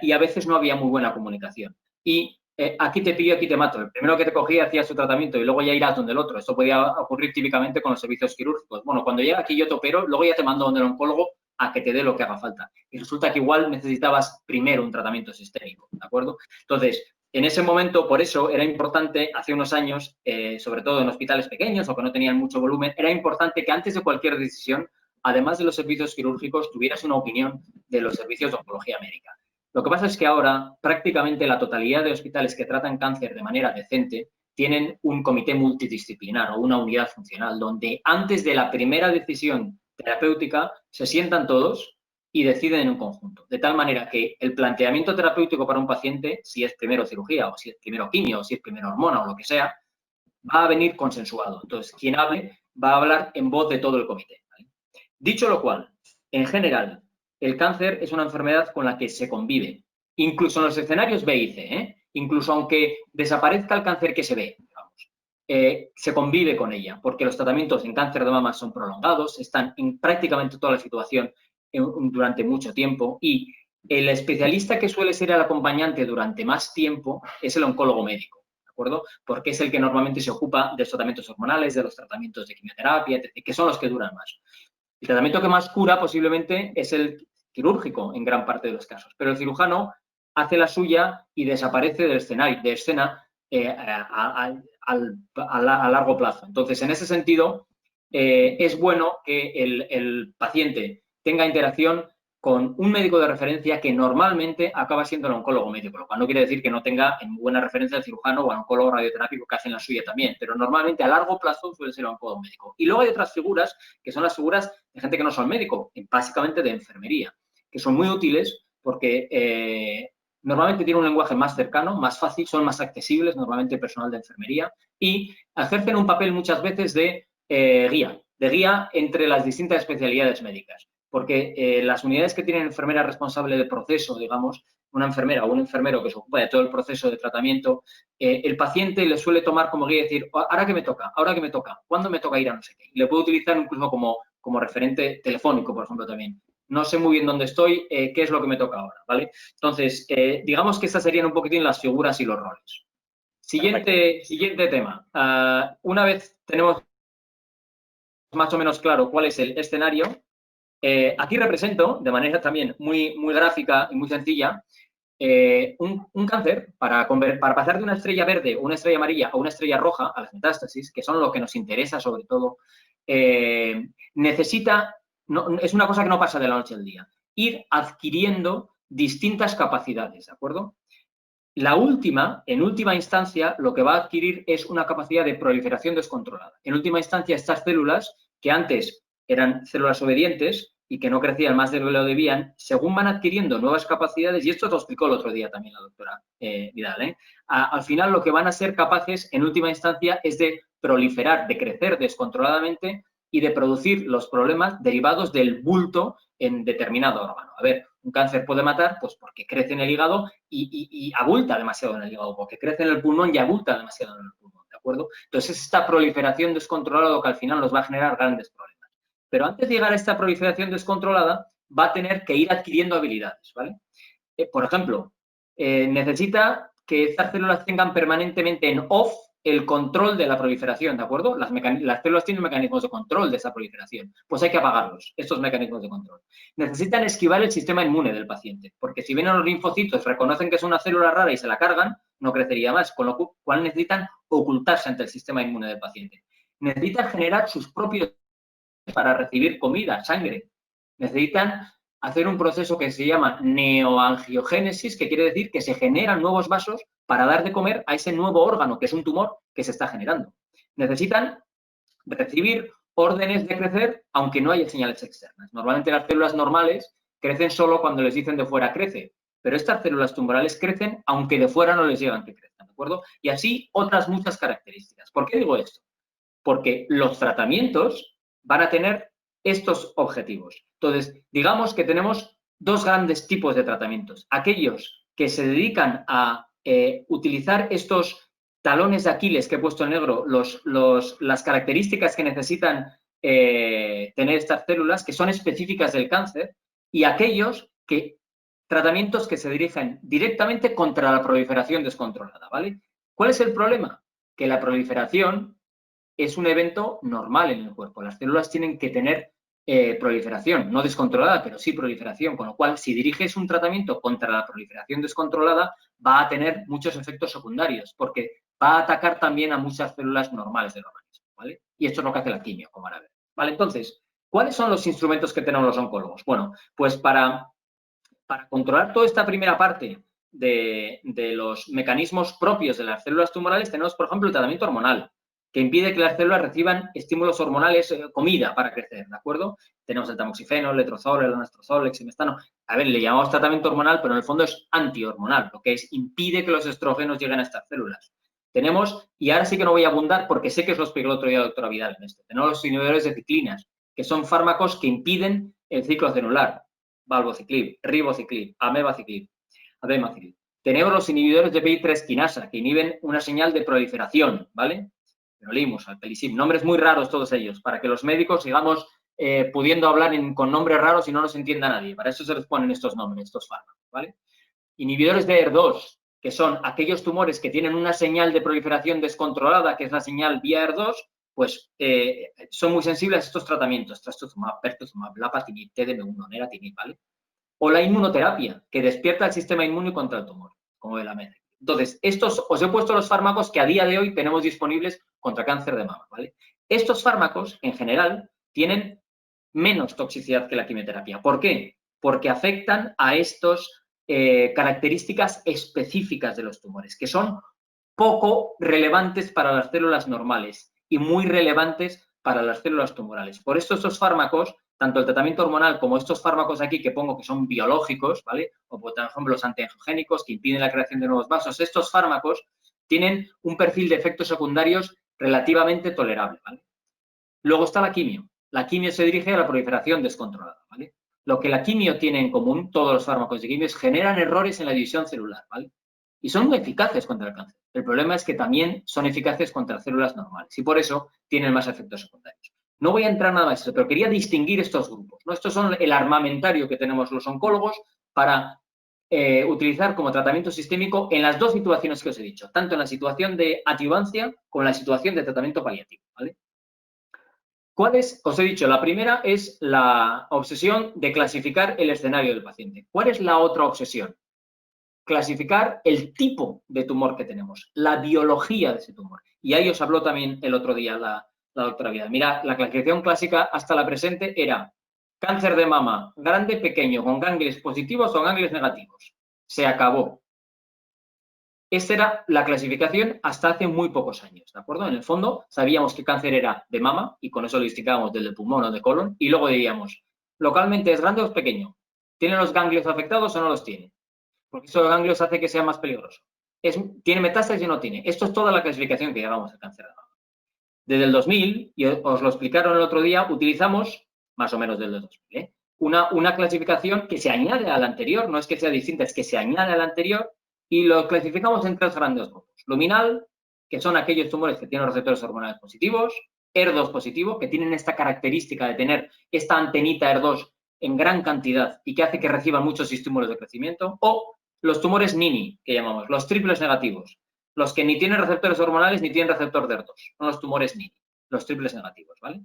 Y a veces no había muy buena comunicación. Y aquí te pillo, aquí te mato. El primero que te cogía hacía su tratamiento y luego ya irás donde el otro. Esto podía ocurrir típicamente con los servicios quirúrgicos. Bueno, cuando llega aquí yo te opero, luego ya te mando donde el oncólogo a que te dé lo que haga falta. Y resulta que igual necesitabas primero un tratamiento sistémico, ¿de acuerdo? Entonces, en ese momento, por eso era importante, hace unos años, sobre todo en hospitales pequeños o que no tenían mucho volumen, era importante que antes de cualquier decisión, además de los servicios quirúrgicos, tuvieras una opinión de los servicios de oncología médica. Lo que pasa es que ahora prácticamente la totalidad de hospitales que tratan cáncer de manera decente tienen un comité multidisciplinar o una unidad funcional donde antes de la primera decisión terapéutica se sientan todos y deciden en un conjunto. De tal manera que el planteamiento terapéutico para un paciente, si es primero cirugía o si es primero quimio o si es primero hormona o lo que sea, va a venir consensuado. Entonces, quien hable va a hablar en voz de todo el comité, ¿vale? Dicho lo cual, en general, el cáncer es una enfermedad con la que se convive, incluso en los escenarios B y C, incluso aunque desaparezca el cáncer que se ve, digamos, se convive con ella, porque los tratamientos en cáncer de mama son prolongados, están en prácticamente toda la situación durante mucho tiempo y el especialista que suele ser el acompañante durante más tiempo es el oncólogo médico, ¿de acuerdo? Porque es el que normalmente se ocupa de los tratamientos hormonales, de los tratamientos de quimioterapia, etc., que son los que duran más. El tratamiento que más cura posiblemente es el quirúrgico en gran parte de los casos, pero el cirujano hace la suya y desaparece del escenario, de escena a largo plazo. Entonces, en ese sentido, es bueno que el paciente tenga interacción con un médico de referencia que normalmente acaba siendo el oncólogo médico, lo cual no quiere decir que no tenga en buena referencia al cirujano o al oncólogo radioterápico que hacen la suya también, pero normalmente a largo plazo suele ser el oncólogo médico. Y luego hay otras figuras que son las figuras de gente que no son médico, básicamente de enfermería, que son muy útiles porque normalmente tienen un lenguaje más cercano, más fácil, son más accesibles, normalmente el personal de enfermería, y ejercen un papel muchas veces de guía entre las distintas especialidades médicas. Porque las unidades que tienen enfermera responsable del proceso, digamos, una enfermera o un enfermero que se ocupa de todo el proceso de tratamiento, el paciente le suele tomar como guía y decir, ahora que me toca, ¿cuándo me toca ir a no sé qué? Y le puedo utilizar incluso como referente telefónico, por ejemplo, también. No sé muy bien dónde estoy, qué es lo que me toca ahora, ¿vale? Entonces, digamos que estas serían un poquitín las figuras y los roles. Siguiente tema. Una vez tenemos más o menos claro cuál es el escenario, aquí represento, de manera también muy gráfica y muy sencilla, un cáncer para pasar de una estrella verde o una estrella amarilla a una estrella roja, a las metástasis, que son lo que nos interesa sobre todo, necesita, es una cosa que no pasa de la noche al día, ir adquiriendo distintas capacidades, ¿de acuerdo? En última instancia, lo que va a adquirir es una capacidad de proliferación descontrolada. En última instancia, estas células, que antes eran células obedientes y que no crecían más de lo que debían, según van adquiriendo nuevas capacidades, y esto lo explicó el otro día también la doctora Vidal, al final lo que van a ser capaces, en última instancia, es de proliferar, de crecer descontroladamente y de producir los problemas derivados del bulto en determinado órgano. A ver, un cáncer puede matar pues porque crece en el hígado y abulta demasiado en el hígado, porque crece en el pulmón y abulta demasiado en el pulmón, ¿de acuerdo? Entonces, esta proliferación descontrolada lo que al final nos va a generar grandes problemas. Pero antes de llegar a esta proliferación descontrolada, va a tener que ir adquiriendo habilidades, ¿vale? Por ejemplo, necesita que estas células tengan permanentemente en off el control de la proliferación, ¿de acuerdo? Las células tienen mecanismos de control de esa proliferación. Pues hay que apagarlos, estos mecanismos de control. Necesitan esquivar el sistema inmune del paciente, porque si vienen los linfocitos, reconocen que es una célula rara y se la cargan, no crecería más, con lo cual necesitan ocultarse ante el sistema inmune del paciente. Necesitan generar sus propios para recibir comida, sangre. Necesitan hacer un proceso que se llama neoangiogénesis, que quiere decir que se generan nuevos vasos para dar de comer a ese nuevo órgano, que es un tumor que se está generando. Necesitan recibir órdenes de crecer, aunque no haya señales externas. Normalmente las células normales crecen solo cuando les dicen de fuera crece, pero estas células tumorales crecen aunque de fuera no les digan que crezcan, ¿de acuerdo? Y así otras muchas características. ¿Por qué digo esto? Porque los tratamientos van a tener estos objetivos. Entonces, digamos que tenemos dos grandes tipos de tratamientos. Aquellos que se dedican a utilizar estos talones de Aquiles que he puesto en negro, las características que necesitan tener estas células, que son específicas del cáncer, y aquellos que tratamientos que se dirigen directamente contra la proliferación descontrolada, ¿vale? ¿Cuál es el problema? Que la proliferación es un evento normal en el cuerpo. Las células tienen que tener proliferación, no descontrolada, pero sí proliferación, con lo cual, si diriges un tratamiento contra la proliferación descontrolada, va a tener muchos efectos secundarios, porque va a atacar también a muchas células normales del organismo, ¿vale? Y esto es lo que hace la quimio, como van a ver. ¿Vale? Entonces, ¿cuáles son los instrumentos que tenemos los oncólogos? Bueno, pues para controlar toda esta primera parte de los mecanismos propios de las células tumorales, tenemos, por ejemplo, el tratamiento hormonal, que impide que las células reciban estímulos hormonales, comida para crecer, ¿de acuerdo? Tenemos el tamoxifeno, el letrozol, el anastrozol, el exemestano. A ver, le llamamos tratamiento hormonal, pero en el fondo es antihormonal, lo que es impide que los estrógenos lleguen a estas células. Tenemos, y ahora sí que no voy a abundar porque sé que os lo explicó el otro día la doctora Vidal en esto, tenemos los inhibidores de ciclinas, que son fármacos que impiden el ciclo celular, valvociclib, ribociclib, amebaciclib, abemaciclib. Tenemos los inhibidores de PI3 quinasa, que inhiben una señal de proliferación, ¿vale? Benolimus, alpelisib, nombres muy raros todos ellos, para que los médicos sigamos pudiendo hablar con nombres raros y no nos entienda nadie. Para eso se les ponen estos nombres, estos fármacos, ¿vale? Inhibidores de ER2, que son aquellos tumores que tienen una señal de proliferación descontrolada, que es la señal vía ER2, pues son muy sensibles a estos tratamientos, trastuzumab, pertuzumab, lapatinib, TDM1, neratinib, ¿vale? O la inmunoterapia, que despierta el sistema inmune contra el tumor, como el AMED. Entonces, estos, os he puesto los fármacos que a día de hoy tenemos disponibles contra cáncer de mama, ¿vale? Estos fármacos, en general, tienen menos toxicidad que la quimioterapia. ¿Por qué? Porque afectan a estas características específicas de los tumores, que son poco relevantes para las células normales y muy relevantes para las células tumorales. Por eso estos fármacos, tanto el tratamiento hormonal como estos fármacos aquí que pongo que son biológicos, ¿vale? O por ejemplo los antiangiogénicos que impiden la creación de nuevos vasos, estos fármacos tienen un perfil de efectos secundarios relativamente tolerable, ¿vale? Luego está la quimio. La quimio se dirige a la proliferación descontrolada, ¿vale? Lo que la quimio tiene en común, todos los fármacos de quimio, es generan errores en la división celular, ¿vale? Y son muy eficaces contra el cáncer. El problema es que también son eficaces contra células normales y por eso tienen más efectos secundarios. No voy a entrar nada más en eso, pero quería distinguir estos grupos, ¿no? Estos son el armamentario que tenemos los oncólogos para utilizar como tratamiento sistémico en las dos situaciones que os he dicho, tanto en la situación de adyuvancia como en la situación de tratamiento paliativo, ¿vale? ¿Cuál es? Os he dicho, la primera es la obsesión de clasificar el escenario del paciente. ¿Cuál es la otra obsesión? Clasificar el tipo de tumor que tenemos, la biología de ese tumor. Y ahí os habló también el otro día la doctora Vidal. Mira, la clasificación clásica hasta la presente era cáncer de mama grande, pequeño, con ganglios positivos o ganglios negativos. Se acabó. Esta era la clasificación hasta hace muy pocos años, ¿de acuerdo? En el fondo, sabíamos que cáncer era de mama y con eso lo distinguíamos del de pulmón o de colon y luego diríamos, localmente es grande o es pequeño, ¿tiene los ganglios afectados o no los tiene? Porque eso de ganglios hace que sea más peligroso. ¿Tiene metástasis o no tiene? Esto es toda la clasificación que llevamos al cáncer de mama. Desde el 2000, y os lo explicaron el otro día, utilizamos, más o menos desde el 2000, una clasificación que se añade a la anterior, no es que sea distinta, es que se añade a la anterior, y lo clasificamos en tres grandes grupos. Luminal, que son aquellos tumores que tienen receptores hormonales positivos, ER2 positivo, que tienen esta característica de tener esta antenita ER2 en gran cantidad y que hace que reciban muchos estímulos de crecimiento, o los tumores NINI, que llamamos, los triples negativos, los que ni tienen receptores hormonales ni tienen receptor de ER2, son los tumores NINI, los triples negativos, ¿vale?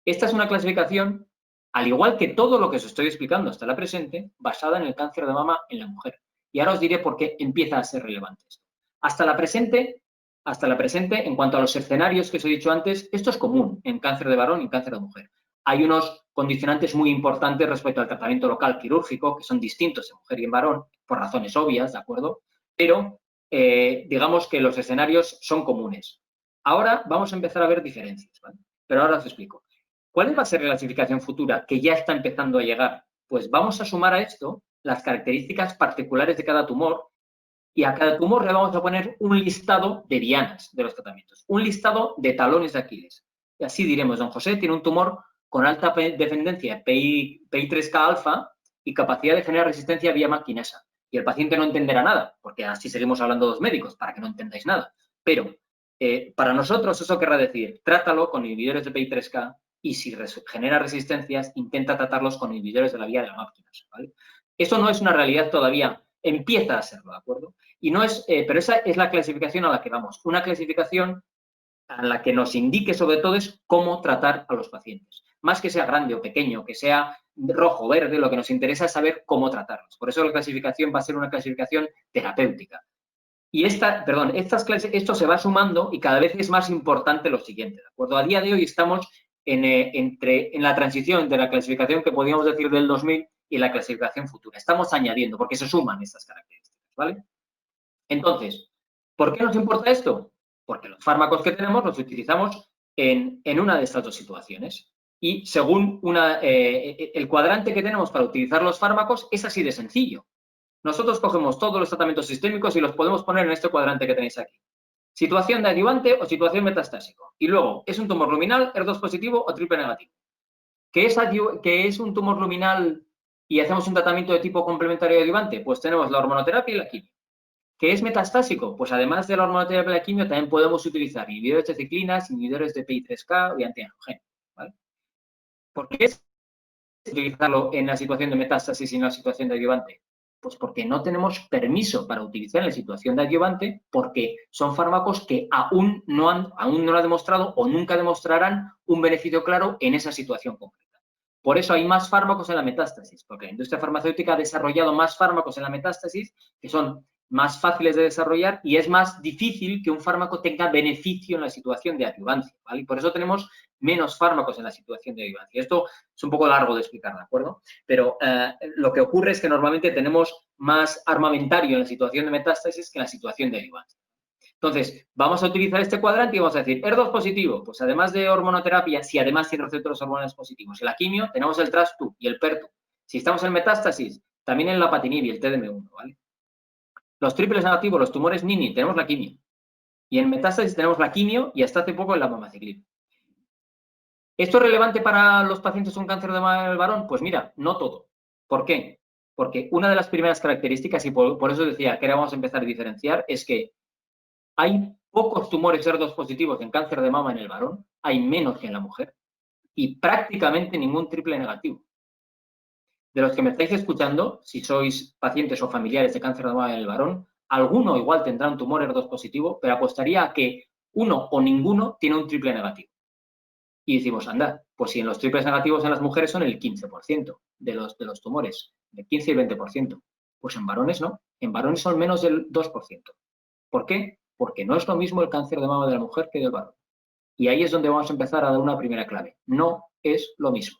Esta es una clasificación, al igual que todo lo que os estoy explicando hasta la presente, basada en el cáncer de mama en la mujer. Y ahora os diré por qué empieza a ser relevante esto. Hasta la presente, en cuanto a los escenarios que os he dicho antes, esto es común en cáncer de varón y en cáncer de mujer. Hay unos condicionantes muy importantes respecto al tratamiento local quirúrgico, que son distintos en mujer y en varón, por razones obvias, ¿de acuerdo? Pero digamos que los escenarios son comunes. Ahora vamos a empezar a ver diferencias, ¿vale? Pero ahora os explico. ¿Cuál va a ser la clasificación futura que ya está empezando a llegar? Pues vamos a sumar a esto las características particulares de cada tumor y a cada tumor le vamos a poner un listado de dianas de los tratamientos, un listado de talones de Aquiles. Y así diremos, don José tiene un tumor con alta dependencia PI3K alfa y capacidad de generar resistencia vía MAP kinasa. Y el paciente no entenderá nada, porque así seguimos hablando los médicos, para que no entendáis nada. Pero para nosotros eso querrá decir, trátalo con inhibidores de PI3K y si genera resistencias, intenta tratarlos con inhibidores de la vía de la MAP kinasa, ¿vale? Eso no es una realidad todavía, empieza a serlo, ¿de acuerdo? Y no es, pero esa es la clasificación a la que vamos, una clasificación a la que nos indique sobre todo es cómo tratar a los pacientes. Más que sea grande o pequeño, que sea rojo o verde, lo que nos interesa es saber cómo tratarlos. Por eso la clasificación va a ser una clasificación terapéutica. Y esto se va sumando y cada vez es más importante lo siguiente, ¿de acuerdo? A día de hoy estamos en la transición de la clasificación que podríamos decir del 2000 y la clasificación futura. Estamos añadiendo, porque se suman estas características, ¿vale? Entonces, ¿por qué nos importa esto? Porque los fármacos que tenemos los utilizamos en una de estas dos situaciones. Y según el cuadrante que tenemos para utilizar los fármacos es así de sencillo. Nosotros cogemos todos los tratamientos sistémicos y los podemos poner en este cuadrante que tenéis aquí. Situación de adyuvante o situación metastásico. Y luego, ¿es un tumor luminal, HER2 positivo o triple negativo? ¿Qué es un tumor luminal y hacemos un tratamiento de tipo complementario de adyuvante? Pues tenemos la hormonoterapia y la quimio. ¿Qué es metastásico? Pues además de la hormonoterapia y la quimio, también podemos utilizar inhibidores de ciclinas, inhibidores de PI3K y antiangiogénicos, ¿vale? ¿Por qué es utilizarlo en la situación de metástasis y en la situación de adyuvante? Pues porque no tenemos permiso para utilizar en la situación de adyuvante porque son fármacos que aún no lo han demostrado o nunca demostrarán un beneficio claro en esa situación concreta. Por eso hay más fármacos en la metástasis, porque la industria farmacéutica ha desarrollado más fármacos en la metástasis que son más fáciles de desarrollar y es más difícil que un fármaco tenga beneficio en la situación de adyuvancia, ¿vale? Y por eso tenemos menos fármacos en la situación de adyuvancia. Esto es un poco largo de explicar, ¿de acuerdo? Pero lo que ocurre es que normalmente tenemos más armamentario en la situación de metástasis que en la situación de adyuvancia. Entonces, vamos a utilizar este cuadrante y vamos a decir, HER2 positivo, pues además de hormonoterapia, si además tiene receptores hormonales positivos. En la quimio tenemos el TRAS-2 y el PER2. Si estamos en metástasis, también en la patinib y el TDM1, ¿vale? Los triples negativos, los tumores NINI, tenemos la quimio. Y en metástasis tenemos la quimio y hasta hace poco el abamaciclib. ¿Esto es relevante para los pacientes con cáncer de mama del varón? Pues mira, no todo. ¿Por qué? Porque una de las primeras características, y por eso decía que ahora vamos a empezar a diferenciar, es que hay pocos tumores HER2 positivos en cáncer de mama en el varón, hay menos que en la mujer, y prácticamente ningún triple negativo. De los que me estáis escuchando, si sois pacientes o familiares de cáncer de mama en el varón, alguno igual tendrá un tumor HER2 positivo, pero apostaría a que uno o ninguno tiene un triple negativo. Y decimos, anda, pues si en los triples negativos en las mujeres son el 15% de los tumores, el 15 y el 20%. Pues en varones no, en varones son menos del 2%. ¿Por qué? Porque no es lo mismo el cáncer de mama de la mujer que del varón. Y ahí es donde vamos a empezar a dar una primera clave. No es lo mismo.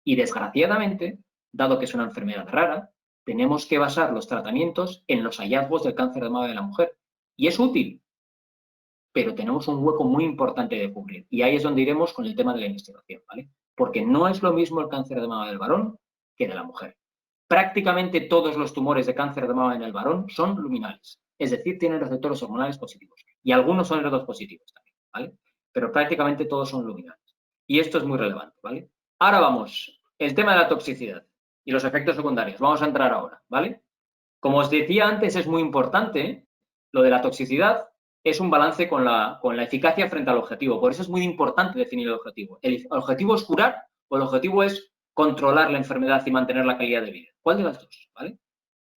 Y desgraciadamente, dado que es una enfermedad rara, tenemos que basar los tratamientos en los hallazgos del cáncer de mama de la mujer. Y es útil, pero tenemos un hueco muy importante de cubrir. Y ahí es donde iremos con el tema de la investigación, ¿vale? Porque no es lo mismo el cáncer de mama del varón que de la mujer. Prácticamente todos los tumores de cáncer de mama en el varón son luminales, es decir, tienen receptores hormonales positivos. Y algunos son HER2 positivos también, ¿vale? Pero prácticamente todos son luminales. Y esto es muy relevante, ¿vale? Ahora vamos, el tema de la toxicidad y los efectos secundarios. Vamos a entrar ahora, ¿vale? Como os decía antes, es muy importante lo de la toxicidad. Es un balance con la eficacia frente al objetivo. Por eso es muy importante definir el objetivo. ¿El objetivo es curar o el objetivo es controlar la enfermedad y mantener la calidad de vida? ¿Cuál de las dos? ¿Vale?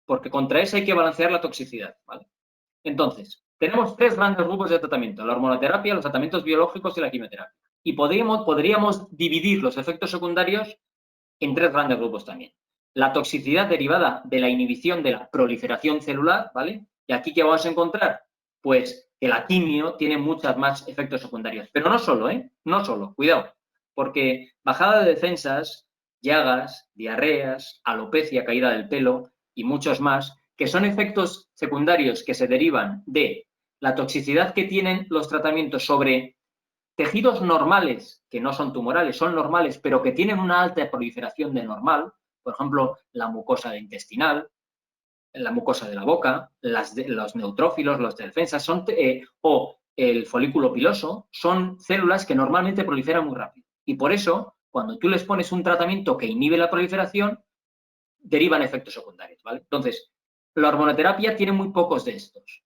Porque contra eso hay que balancear la toxicidad, ¿vale? Entonces, tenemos tres grandes grupos de tratamiento: la hormonoterapia, los tratamientos biológicos y la quimioterapia. Y podríamos dividir los efectos secundarios en tres grandes grupos también. La toxicidad derivada de la inhibición de la proliferación celular, ¿vale? Y aquí, ¿qué vamos a encontrar? Pues que la quimio tiene muchos más efectos secundarios. Pero no solo, ¿eh? No solo, cuidado. Porque bajada de defensas, llagas, diarreas, alopecia, caída del pelo y muchos más, que son efectos secundarios que se derivan de la toxicidad que tienen los tratamientos sobre tejidos normales, que no son tumorales, son normales, pero que tienen una alta proliferación de normal, por ejemplo, la mucosa intestinal, la mucosa de la boca, los neutrófilos, los de defensas, o el folículo piloso, son células que normalmente proliferan muy rápido. Y por eso, cuando tú les pones un tratamiento que inhibe la proliferación, derivan efectos secundarios, ¿vale? Entonces, la hormonoterapia tiene muy pocos de estos,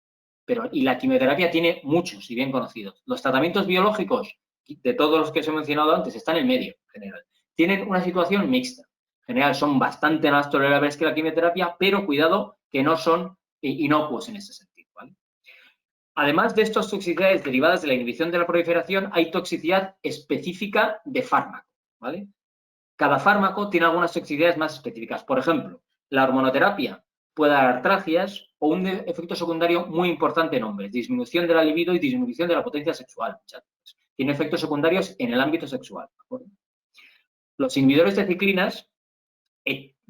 y la quimioterapia tiene muchos y bien conocidos. Los tratamientos biológicos, de todos los que os he mencionado antes, están en medio, en general. Tienen una situación mixta. En general son bastante más tolerables que la quimioterapia, pero cuidado que no son inocuos en ese sentido, ¿vale? Además de estas toxicidades derivadas de la inhibición de la proliferación, hay toxicidad específica de fármaco, ¿vale? Cada fármaco tiene algunas toxicidades más específicas. Por ejemplo, la hormonoterapia puede dar artralgias o un efecto secundario muy importante en hombres, disminución de la libido y disminución de la potencia sexual. Tiene efectos secundarios en el ámbito sexual, ¿de acuerdo? Los inhibidores de ciclinas,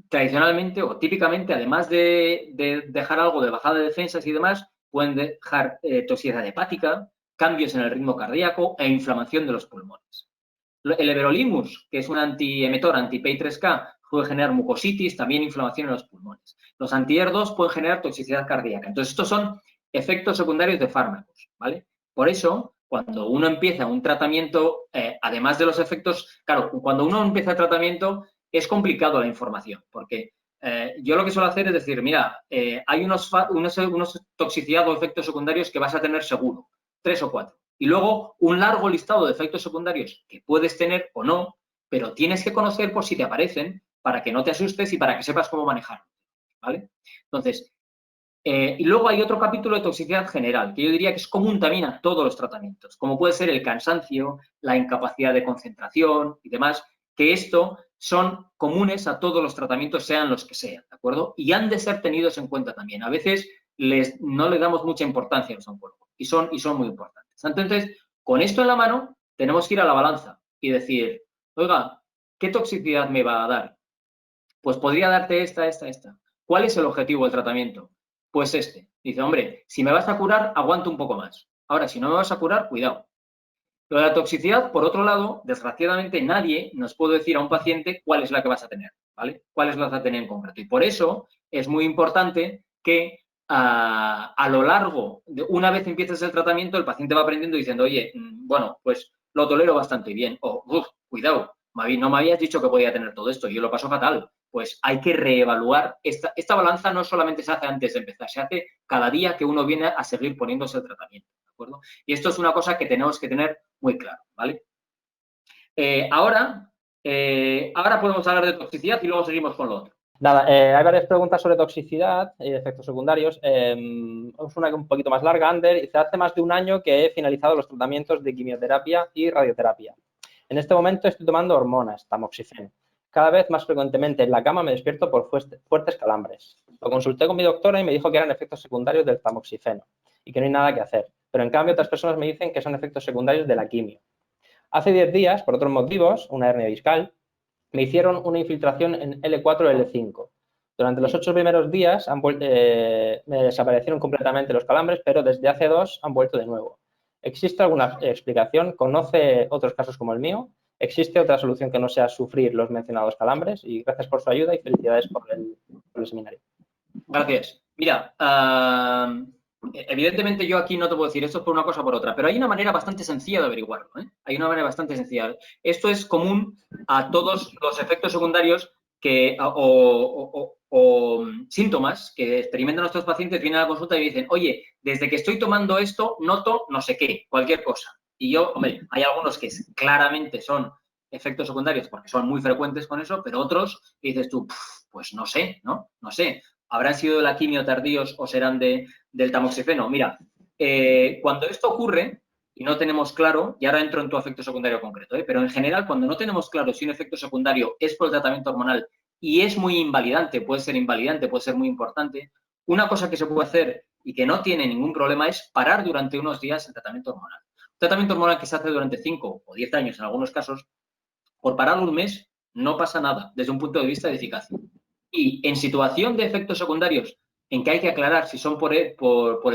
tradicionalmente o típicamente, además de dejar algo de bajada de defensas y demás, pueden dejar toxicidad hepática, cambios en el ritmo cardíaco e inflamación de los pulmones. El everolimus, que es un antiemetor anti-PI3K, puede generar mucositis, también inflamación en los pulmones. Los anti-ER2 pueden generar toxicidad cardíaca. Entonces, estos son efectos secundarios de fármacos, ¿vale? Por eso, cuando uno empieza un tratamiento, además de los efectos, claro, cuando uno empieza el tratamiento es complicado la información, porque yo lo que suelo hacer es decir, mira, hay unos toxicidad o efectos secundarios que vas a tener seguro, 3 o 4. Y luego un largo listado de efectos secundarios que puedes tener o no, pero tienes que conocer por si te aparecen para que no te asustes y para que sepas cómo manejarlo, ¿vale? Entonces, y luego hay otro capítulo de toxicidad general, que yo diría que es común también a todos los tratamientos, como puede ser el cansancio, la incapacidad de concentración y demás, que esto son comunes a todos los tratamientos, sean los que sean, ¿de acuerdo? Y han de ser tenidos en cuenta también. A veces no le damos mucha importancia a los oncólogos y son muy importantes. Entonces, con esto en la mano, tenemos que ir a la balanza y decir, oiga, ¿qué toxicidad me va a dar? Pues podría darte esta. ¿Cuál es el objetivo del tratamiento? Pues este. Dice, hombre, si me vas a curar, aguanto un poco más. Ahora, si no me vas a curar, cuidado. Lo de la toxicidad, por otro lado, desgraciadamente nadie nos puede decir a un paciente cuál es la que vas a tener, ¿vale? Cuáles vas a tener en concreto. Y por eso es muy importante que a lo largo, una vez empieces el tratamiento, el paciente va aprendiendo diciendo, oye, bueno, pues lo tolero bastante bien. O, cuidado, no me habías dicho que podía tener todo esto, yo lo paso fatal. Pues hay que reevaluar. Esta balanza no solamente se hace antes de empezar, se hace cada día que uno viene a seguir poniéndose el tratamiento, ¿de acuerdo? Y esto es una cosa que tenemos que tener muy claro, ¿vale? Ahora podemos hablar de toxicidad y luego seguimos con lo otro. Nada, hay varias preguntas sobre toxicidad y efectos secundarios. Es una un poquito más larga, Ander. Dice, hace más de un año que he finalizado los tratamientos de quimioterapia y radioterapia. En este momento estoy tomando hormonas, tamoxifeno. Cada vez más frecuentemente en la cama me despierto por fuertes calambres. Lo consulté con mi doctora y me dijo que eran efectos secundarios del tamoxifeno y que no hay nada que hacer. Pero en cambio otras personas me dicen que son efectos secundarios de la quimio. Hace 10 días, por otros motivos, una hernia discal, me hicieron una infiltración en L4-L5. Durante los 8 primeros días me desaparecieron completamente los calambres, pero desde hace 2 han vuelto de nuevo. ¿Existe alguna explicación? ¿Conoce otros casos como el mío? ¿Existe otra solución que no sea sufrir los mencionados calambres? Y gracias por su ayuda y felicidades por el seminario. Gracias. Mira, evidentemente yo aquí no te puedo decir esto por una cosa o por otra, pero hay una manera bastante sencilla de averiguarlo, ¿eh? Hay una manera bastante sencilla. Esto es común a todos los efectos secundarios o síntomas que experimentan nuestros pacientes, vienen a la consulta y me dicen, oye, desde que estoy tomando esto, noto no sé qué, cualquier cosa. Y yo, hombre, hay algunos que claramente son efectos secundarios porque son muy frecuentes con eso, pero otros dices tú, pues no sé, ¿no? No sé. ¿Habrán sido de la quimio tardíos o serán del tamoxifeno? Mira, cuando esto ocurre y no tenemos claro, y ahora entro en tu efecto secundario concreto, pero en general cuando no tenemos claro si un efecto secundario es por el tratamiento hormonal y es muy invalidante, puede ser muy importante, una cosa que se puede hacer y que no tiene ningún problema es parar durante unos días el tratamiento hormonal. Un tratamiento hormonal que se hace durante 5 o 10 años en algunos casos, por pararlo un mes no pasa nada desde un punto de vista de eficacia. Y en situación de efectos secundarios en que hay que aclarar si son por el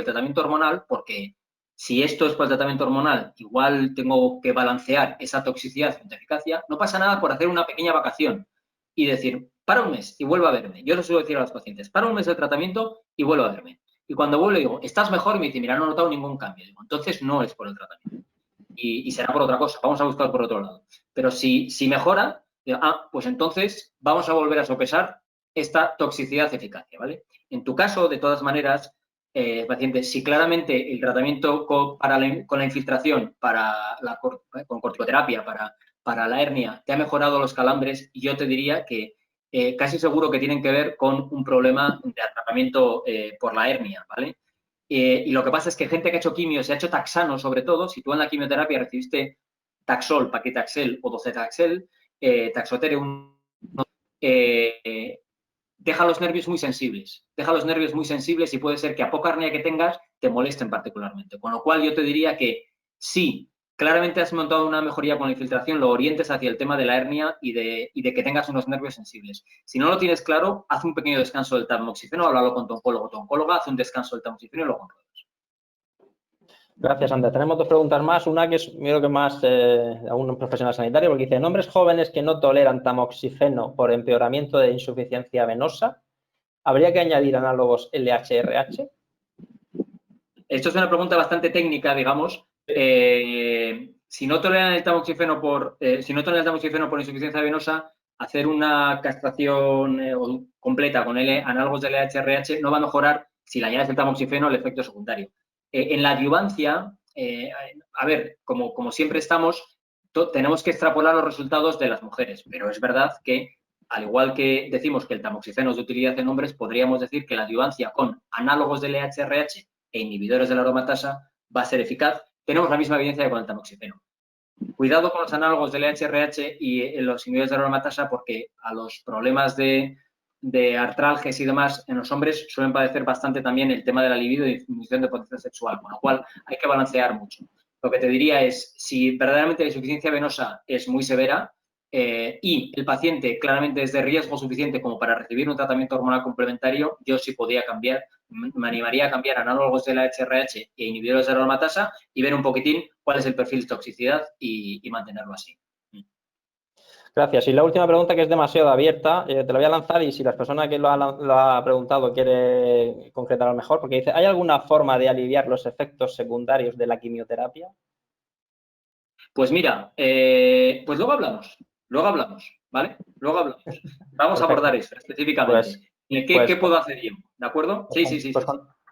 tratamiento hormonal, porque si esto es por el tratamiento hormonal, igual tengo que balancear esa toxicidad frente a eficacia, no pasa nada por hacer una pequeña vacación y decir, para un mes y vuelvo a verme. Yo les suelo decir a los pacientes, para un mes el tratamiento y vuelvo a verme. Y cuando vuelvo digo, ¿estás mejor? Y me dice, mira, no he notado ningún cambio. Digo, entonces no es por el tratamiento. Y será por otra cosa, vamos a buscar por otro lado. Pero si mejora, digo, pues entonces vamos a volver a sopesar esta toxicidad-eficacia, ¿vale? En tu caso, de todas maneras, paciente, si claramente el tratamiento con la infiltración con corticoterapia para la hernia te ha mejorado los calambres, yo te diría que casi seguro que tienen que ver con un problema de atrapamiento por la hernia, ¿vale? Y lo que pasa es que gente que ha hecho quimio, se ha hecho taxano sobre todo, si tú en la quimioterapia recibiste Taxol, Paclitaxel o Docetaxel, Taxotere, deja los nervios muy sensibles. Deja los nervios muy sensibles y puede ser que a poca hernia que tengas te molesten particularmente. Con lo cual yo te diría que sí, claramente has montado una mejoría con la infiltración, lo orientes hacia el tema de la hernia y de que tengas unos nervios sensibles. Si no lo tienes claro, haz un pequeño descanso del tamoxifeno, háblalo con tu oncólogo o tu oncóloga, haz un descanso del tamoxifeno y lo compruebas. Gracias, Ander. Tenemos dos preguntas más. Una que es, creo que más a un profesional sanitario, porque dice, en hombres jóvenes que no toleran tamoxifeno por empeoramiento de insuficiencia venosa, ¿habría que añadir análogos LHRH? Esto es una pregunta bastante técnica, digamos. Si no toleran el tamoxifeno por insuficiencia venosa, hacer una castración completa con análogos de LHRH no va a mejorar, si le añades el tamoxifeno, el efecto secundario. En la adyuvancia, a ver, como siempre tenemos que extrapolar los resultados de las mujeres, pero es verdad que, al igual que decimos que el tamoxifeno es de utilidad en hombres, podríamos decir que la adyuvancia con análogos de LHRH e inhibidores de la aromatasa va a ser eficaz. Tenemos la misma evidencia que con el tamoxifeno. Cuidado con los análogos del LHRH y los inhibidores de la aromatasa, porque a los problemas de artralgias y demás en los hombres suelen padecer bastante también el tema de la libido y disminución de potencia sexual, con lo cual hay que balancear mucho. Lo que te diría es, si verdaderamente la insuficiencia venosa es muy severa y el paciente claramente es de riesgo suficiente como para recibir un tratamiento hormonal complementario, yo sí podría cambiar, me animaría a cambiar análogos de la HRH e inhibidores de la aromatasa y ver un poquitín cuál es el perfil de toxicidad y mantenerlo así. Gracias. Y la última pregunta, que es demasiado abierta, te la voy a lanzar y si la persona que lo ha preguntado quiere concretarlo mejor, porque dice, ¿hay alguna forma de aliviar los efectos secundarios de la quimioterapia? Pues mira, pues luego hablamos, ¿vale? Luego hablamos. Vamos a abordar eso específicamente. ¿Qué puedo hacer yo? ¿De acuerdo? Sí.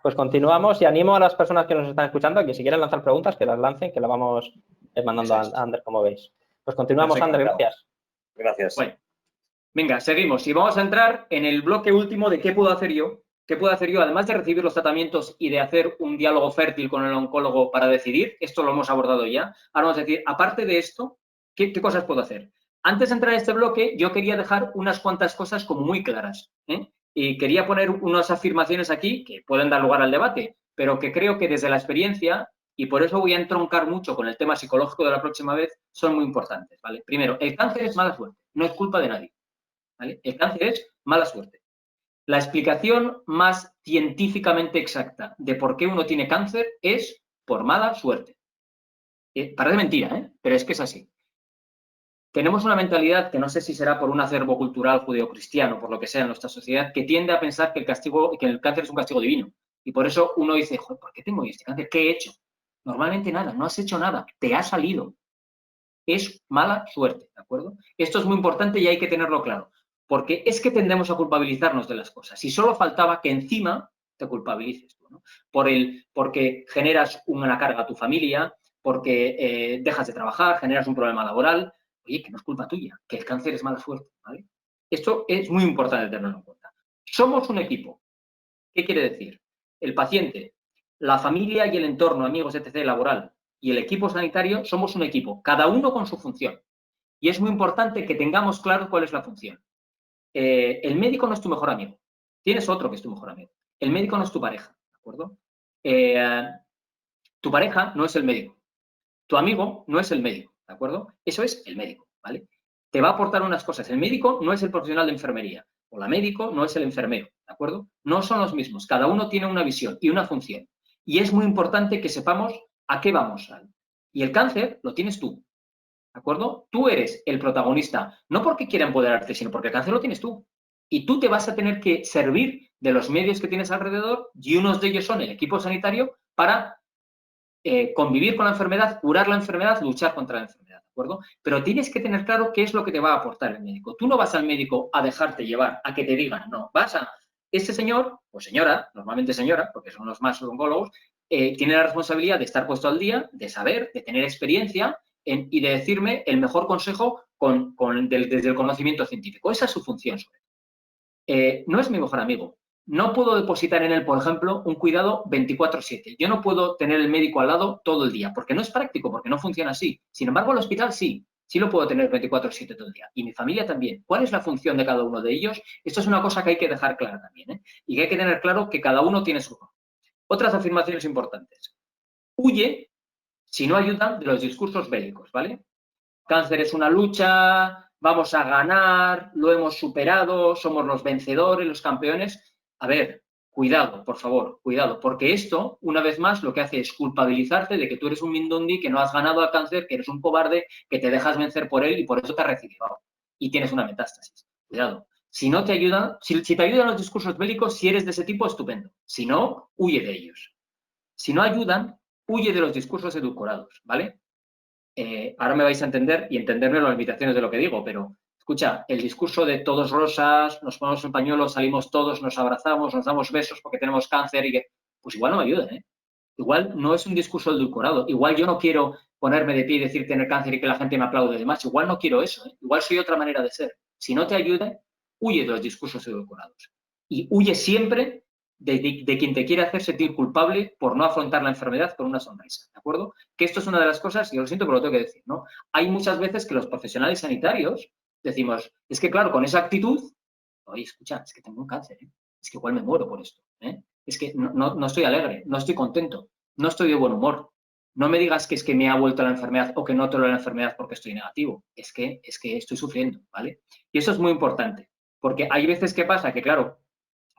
Pues continuamos y animo a las personas que nos están escuchando a que si quieren lanzar preguntas, que las lancen, que las vamos mandando a Ander, como veis. Pues continuamos, Ander, gracias. Gracias. Bueno, venga, seguimos. Y vamos a entrar en el bloque último de qué puedo hacer yo. ¿Qué puedo hacer yo? Además de recibir los tratamientos y de hacer un diálogo fértil con el oncólogo para decidir, esto lo hemos abordado ya. Ahora vamos a decir, aparte de esto, ¿qué cosas puedo hacer? Antes de entrar en este bloque, yo quería dejar unas cuantas cosas como muy claras, y quería poner unas afirmaciones aquí que pueden dar lugar al debate, pero que creo que desde la experiencia, y por eso voy a entroncar mucho con el tema psicológico de la próxima vez, son muy importantes, ¿vale? Primero, el cáncer es mala suerte, no es culpa de nadie, ¿vale? El cáncer es mala suerte. La explicación más científicamente exacta de por qué uno tiene cáncer es por mala suerte. Parece mentira, pero es que es así. Tenemos una mentalidad que no sé si será por un acervo cultural judeocristiano, por lo que sea en nuestra sociedad, que tiende a pensar que el cáncer es un castigo divino. Y por eso uno dice, joder, ¿por qué tengo este cáncer? ¿Qué he hecho? Normalmente nada, no has hecho nada, te ha salido. Es mala suerte, ¿de acuerdo? Esto es muy importante y hay que tenerlo claro, porque es que tendemos a culpabilizarnos de las cosas. Y solo faltaba que encima te culpabilices tú, ¿no? Porque generas una carga a tu familia, porque dejas de trabajar, generas un problema laboral. Oye, que no es culpa tuya, que el cáncer es mala suerte, ¿vale? Esto es muy importante tenerlo en cuenta. Somos un equipo. ¿Qué quiere decir? El paciente, la familia y el entorno, amigos, etc., laboral, y el equipo sanitario somos un equipo, cada uno con su función. Y es muy importante que tengamos claro cuál es la función. El médico no es tu mejor amigo. Tienes otro que es tu mejor amigo. El médico no es tu pareja, ¿de acuerdo? Tu pareja no es el médico. Tu amigo no es el médico, ¿de acuerdo? Eso es el médico, ¿vale? Te va a aportar unas cosas. El médico no es el profesional de enfermería. O la médico no es el enfermero, ¿de acuerdo? No son los mismos. Cada uno tiene una visión y una función. Y es muy importante que sepamos a qué vamos. Y el cáncer lo tienes tú, ¿de acuerdo? Tú eres el protagonista, no porque quiera empoderarte, sino porque el cáncer lo tienes tú. Y tú te vas a tener que servir de los medios que tienes alrededor, y unos de ellos son el equipo sanitario, para convivir con la enfermedad, curar la enfermedad, luchar contra la enfermedad, ¿de acuerdo? Pero tienes que tener claro qué es lo que te va a aportar el médico. Tú no vas al médico a dejarte llevar, a que te digan, no, vas a... Este señor, o señora, normalmente señora, porque son los más oncólogos, tiene la responsabilidad de estar puesto al día, de saber, de tener experiencia y de decirme el mejor consejo desde el conocimiento científico. Esa es su función, sobre todo. no es mi mejor amigo. No puedo depositar en él, por ejemplo, un cuidado 24/7. Yo no puedo tener el médico al lado todo el día, porque no es práctico, porque no funciona así. Sin embargo, el hospital sí. Sí lo puedo tener 24/7 todo el día. Y mi familia también. ¿Cuál es la función de cada uno de ellos? Esto es una cosa que hay que dejar clara también, ¿eh? Y que hay que tener claro que cada uno tiene su rol. Otras afirmaciones importantes. Huye si no ayudan de los discursos bélicos, ¿vale? Cáncer es una lucha, vamos a ganar, lo hemos superado, somos los vencedores, los campeones. A ver, cuidado, por favor, cuidado, porque esto, una vez más, lo que hace es culpabilizarte de que tú eres un mindundi, que no has ganado al cáncer, que eres un cobarde, que te dejas vencer por él y por eso te has recibido y tienes una metástasis. Cuidado. Si no te ayudan, si te ayudan los discursos bélicos, si eres de ese tipo, estupendo. Si no, huye de ellos. Si no ayudan, huye de los discursos edulcorados, ¿vale? Ahora me vais a entender y entenderme las limitaciones de lo que digo, pero escucha, el discurso de todos rosas, nos ponemos el pañuelo, salimos todos, nos abrazamos, nos damos besos porque tenemos cáncer y que, pues igual no me ayuda, ¿eh? Igual no es un discurso edulcorado, igual yo no quiero ponerme de pie y decir tener cáncer y que la gente me aplaude demás, igual no quiero eso, ¿eh? Igual soy otra manera de ser. Si no te ayuda, huye de los discursos edulcorados y huye siempre de quien te quiere hacer sentir culpable por no afrontar la enfermedad con una sonrisa, ¿de acuerdo? Que esto es una de las cosas, y lo siento, pero lo tengo que decir, ¿no? Hay muchas veces que los profesionales sanitarios decimos, es que claro, con esa actitud, oye, escucha, es que tengo un cáncer, ¿eh? Es que igual me muero por esto, ¿eh? Es que no estoy alegre, no estoy contento, no estoy de buen humor. No me digas que es que me ha vuelto la enfermedad o que no tolero la enfermedad porque estoy negativo. Es que estoy sufriendo, ¿vale? Y eso es muy importante, porque hay veces que pasa que, claro,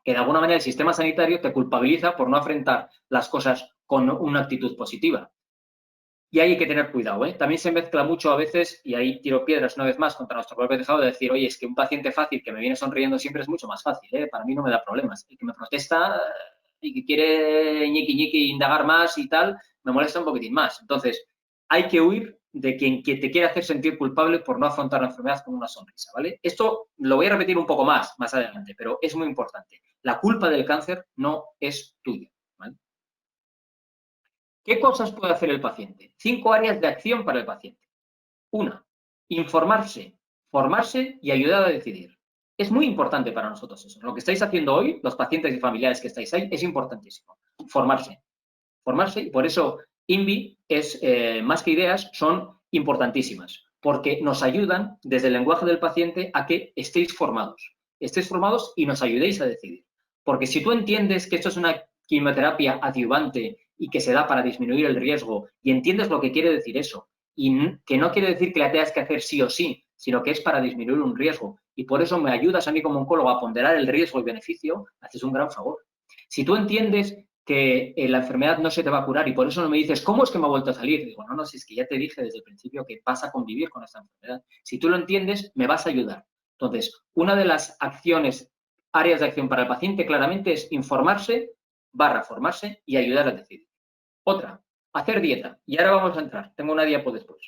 que de alguna manera el sistema sanitario te culpabiliza por no afrontar las cosas con una actitud positiva. Y ahí hay que tener cuidado, ¿eh? También se mezcla mucho a veces, y ahí tiro piedras una vez más contra nuestro propio tejado, de decir, oye, es que un paciente fácil que me viene sonriendo siempre es mucho más fácil, ¿eh? Para mí no me da problemas. El que me protesta y que quiere ñiqui indagar más y tal, me molesta un poquitín más. Entonces, hay que huir de quien te quiere hacer sentir culpable por no afrontar la enfermedad con una sonrisa, ¿vale? Esto lo voy a repetir un poco más adelante, pero es muy importante. La culpa del cáncer no es tuya, ¿vale? ¿Qué cosas puede hacer el paciente? 5 áreas de acción para el paciente. 1. Informarse, formarse y ayudar a decidir. Es muy importante para nosotros eso. Lo que estáis haciendo hoy, los pacientes y familiares que estáis ahí, es importantísimo. Formarse. Formarse, y por eso INVI es, más que ideas, son importantísimas, porque nos ayudan desde el lenguaje del paciente a que estéis formados y nos ayudéis a decidir. Porque si tú entiendes que esto es una quimioterapia adyuvante y que se da para disminuir el riesgo y entiendes lo que quiere decir eso, y que no quiere decir que la tengas que hacer sí o sí, sino que es para disminuir un riesgo, y por eso me ayudas a mí como oncólogo a ponderar el riesgo y beneficio, haces un gran favor. Si tú entiendes que la enfermedad no se te va a curar y por eso no me dices, ¿cómo es que me ha vuelto a salir? Digo, no, si es que ya te dije desde el principio que vas a convivir con esta enfermedad. Si tú lo entiendes, me vas a ayudar. Entonces, una de las acciones, áreas de acción para el paciente claramente es informarse, formarse y ayudar a decidir. Otra, hacer dieta. Y ahora vamos a entrar. Tengo una diapo después.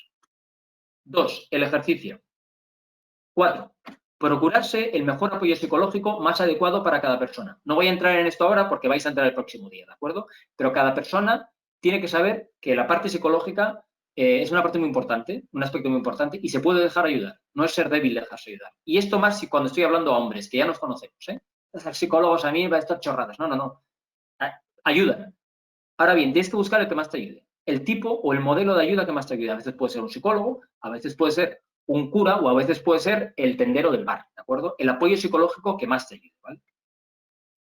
2, el ejercicio. 4, procurarse el mejor apoyo psicológico más adecuado para cada persona. No voy a entrar en esto ahora porque vais a entrar el próximo día, ¿de acuerdo? Pero cada persona tiene que saber que la parte psicológica es una parte muy importante, un aspecto muy importante, y se puede dejar ayudar. No es ser débil dejarse ayudar. Y esto más si cuando estoy hablando a hombres, que ya nos conocemos, ¿eh? Los psicólogos a mí va a estar chorradas. No. Ayudan. Ahora bien, tienes que buscar el que más te ayude. El tipo o el modelo de ayuda que más te ayude. A veces puede ser un psicólogo, a veces puede ser un cura o a veces puede ser el tendero del bar, ¿de acuerdo? El apoyo psicológico que más te ayude, ¿vale?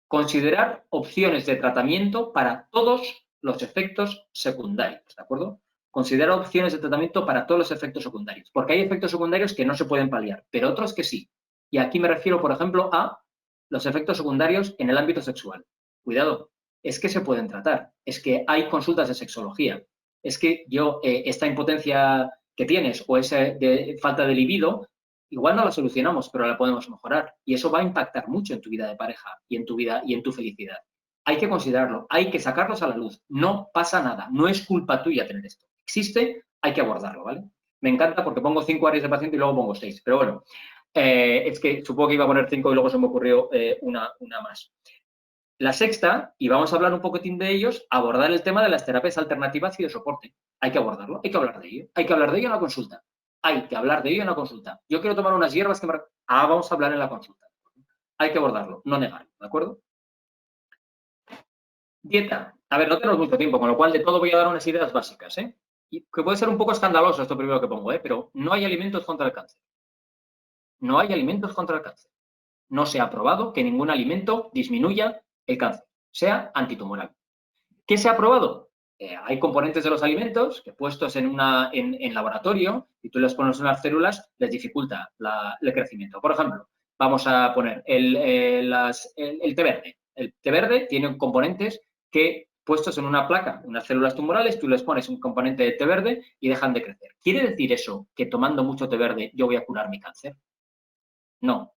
Considerar opciones de tratamiento para todos los efectos secundarios, ¿de acuerdo? Considerar opciones de tratamiento para todos los efectos secundarios, porque hay efectos secundarios que no se pueden paliar, pero otros que sí. Y aquí me refiero, por ejemplo, a los efectos secundarios en el ámbito sexual. Cuidado, es que se pueden tratar, es que hay consultas de sexología, es que esta impotencia que tienes o esa falta de libido, igual no la solucionamos, pero la podemos mejorar. Y eso va a impactar mucho en tu vida de pareja y en tu vida y en tu felicidad. Hay que considerarlo, hay que sacarlos a la luz. No pasa nada, no es culpa tuya tener esto. Existe, hay que abordarlo, ¿vale? Me encanta porque pongo 5 áreas de paciente y luego pongo 6, pero bueno, es que supongo que iba a poner 5 y luego se me ocurrió una más. La sexta, y vamos a hablar un poquitín de ellos, abordar el tema de las terapias alternativas y de soporte. Hay que abordarlo, hay que hablar de ello. Hay que hablar de ello en la consulta. Hay que hablar de ello en la consulta. Yo quiero tomar unas hierbas que me... vamos a hablar en la consulta. hay que abordarlo, no negarlo, ¿de acuerdo? Dieta. A ver, no tenemos mucho tiempo, con lo cual de todo voy a dar unas ideas básicas, ¿eh? Y que puede ser un poco escandaloso esto primero que pongo, ¿eh? Pero no hay alimentos contra el cáncer. No hay alimentos contra el cáncer. No se ha probado que ningún alimento disminuya el cáncer, sea antitumoral. ¿Qué se ha probado? Hay componentes de los alimentos que puestos en laboratorio y tú les pones unas células, les dificulta el crecimiento. Por ejemplo, vamos a poner el té verde. El té verde tiene componentes que puestos en una placa, unas células tumorales, tú les pones un componente de té verde y dejan de crecer. ¿Quiere decir eso que tomando mucho té verde yo voy a curar mi cáncer? No,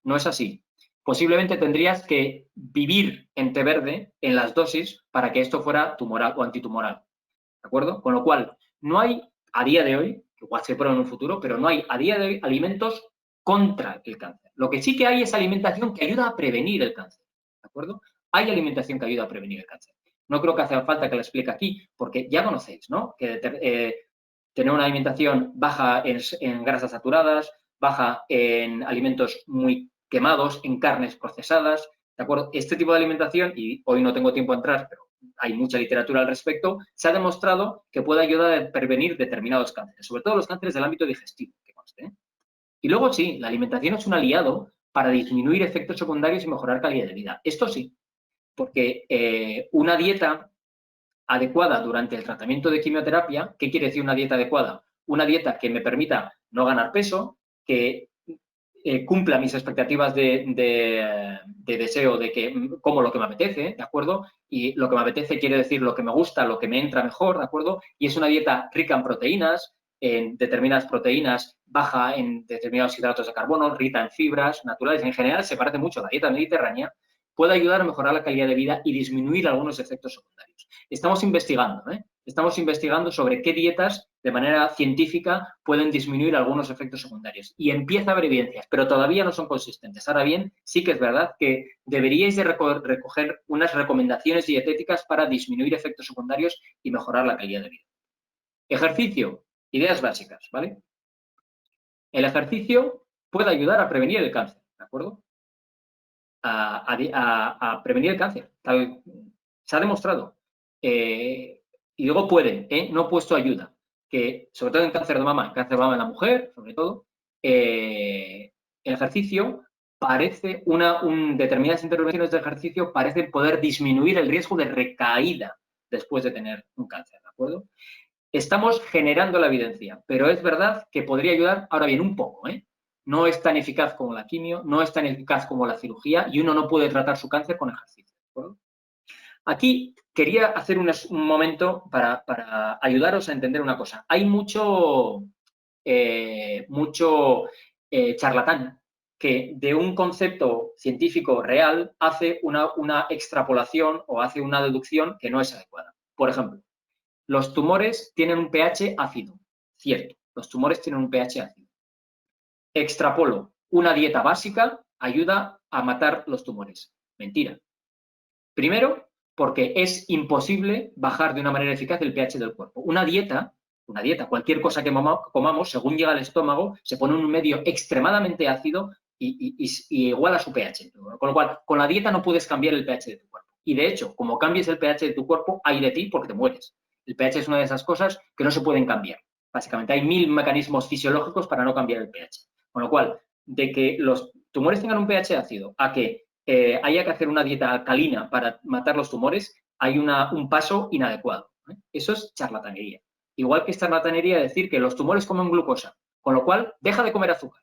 no es así. Posiblemente tendrías que vivir en té verde en las dosis para que esto fuera tumoral o antitumoral. ¿De acuerdo? Con lo cual, no hay a día de hoy, que igual se prueba en un futuro, pero no hay a día de hoy alimentos contra el cáncer. Lo que sí que hay es alimentación que ayuda a prevenir el cáncer. ¿De acuerdo? Hay alimentación que ayuda a prevenir el cáncer. No creo que haga falta que la explique aquí, porque ya conocéis, ¿no? Que tener una alimentación baja en grasas saturadas, baja en alimentos muy quemados, en carnes procesadas, ¿de acuerdo? Este tipo de alimentación, y hoy no tengo tiempo a entrar, pero hay mucha literatura al respecto, se ha demostrado que puede ayudar a prevenir determinados cánceres, sobre todo los cánceres del ámbito digestivo, que conste, ¿eh? Y luego sí, la alimentación es un aliado para disminuir efectos secundarios y mejorar calidad de vida. Esto sí, porque una dieta adecuada durante el tratamiento de quimioterapia, ¿qué quiere decir una dieta adecuada? Una dieta que me permita no ganar peso, que cumpla mis expectativas de deseo de que como lo que me apetece, ¿de acuerdo? Y lo que me apetece quiere decir lo que me gusta, lo que me entra mejor, ¿de acuerdo? Y es una dieta rica en proteínas, en determinadas proteínas, baja en determinados hidratos de carbono, rica en fibras naturales. En general, se parece mucho a la dieta mediterránea, puede ayudar a mejorar la calidad de vida y disminuir algunos efectos secundarios. Estamos investigando, ¿eh? Estamos investigando sobre qué dietas de manera científica pueden disminuir algunos efectos secundarios. Y empieza a haber evidencias, pero todavía no son consistentes. Ahora bien, sí que es verdad que deberíais de recoger unas recomendaciones dietéticas para disminuir efectos secundarios y mejorar la calidad de vida. Ejercicio, ideas básicas, ¿vale? El ejercicio puede ayudar a prevenir el cáncer, ¿de acuerdo? A prevenir el cáncer. Se ha demostrado. Y luego pueden, no he puesto ayuda, que sobre todo en cáncer de mama en la mujer, sobre todo, el ejercicio parece, determinadas intervenciones de ejercicio parecen poder disminuir el riesgo de recaída después de tener un cáncer, ¿de acuerdo? Estamos generando la evidencia, pero es verdad que podría ayudar, ahora bien, un poco, ¿eh? No es tan eficaz como la quimio, no es tan eficaz como la cirugía y uno no puede tratar su cáncer con ejercicio, ¿de acuerdo? Aquí quería hacer un momento para ayudaros a entender una cosa. Hay mucho charlatán que de un concepto científico real hace una extrapolación o hace una deducción que no es adecuada. Por ejemplo, los tumores tienen un pH ácido. Cierto, los tumores tienen un pH ácido. Extrapolo, una dieta básica ayuda a matar los tumores. Mentira. Primero, porque es imposible bajar de una manera eficaz el pH del cuerpo. Una dieta, cualquier cosa que comamos, según llega al estómago, se pone en un medio extremadamente ácido y igual a su pH. Con lo cual, con la dieta no puedes cambiar el pH de tu cuerpo. Y de hecho, como cambies el pH de tu cuerpo, hay de ti porque te mueres. El pH es una de esas cosas que no se pueden cambiar. Básicamente, hay 1000 mecanismos fisiológicos para no cambiar el pH. Con lo cual, de que los tumores tengan un pH ácido a que haya que hacer una dieta alcalina para matar los tumores, hay un paso inadecuado, ¿eh? Eso es charlatanería. Igual que es charlatanería decir que los tumores comen glucosa, con lo cual deja de comer azúcar.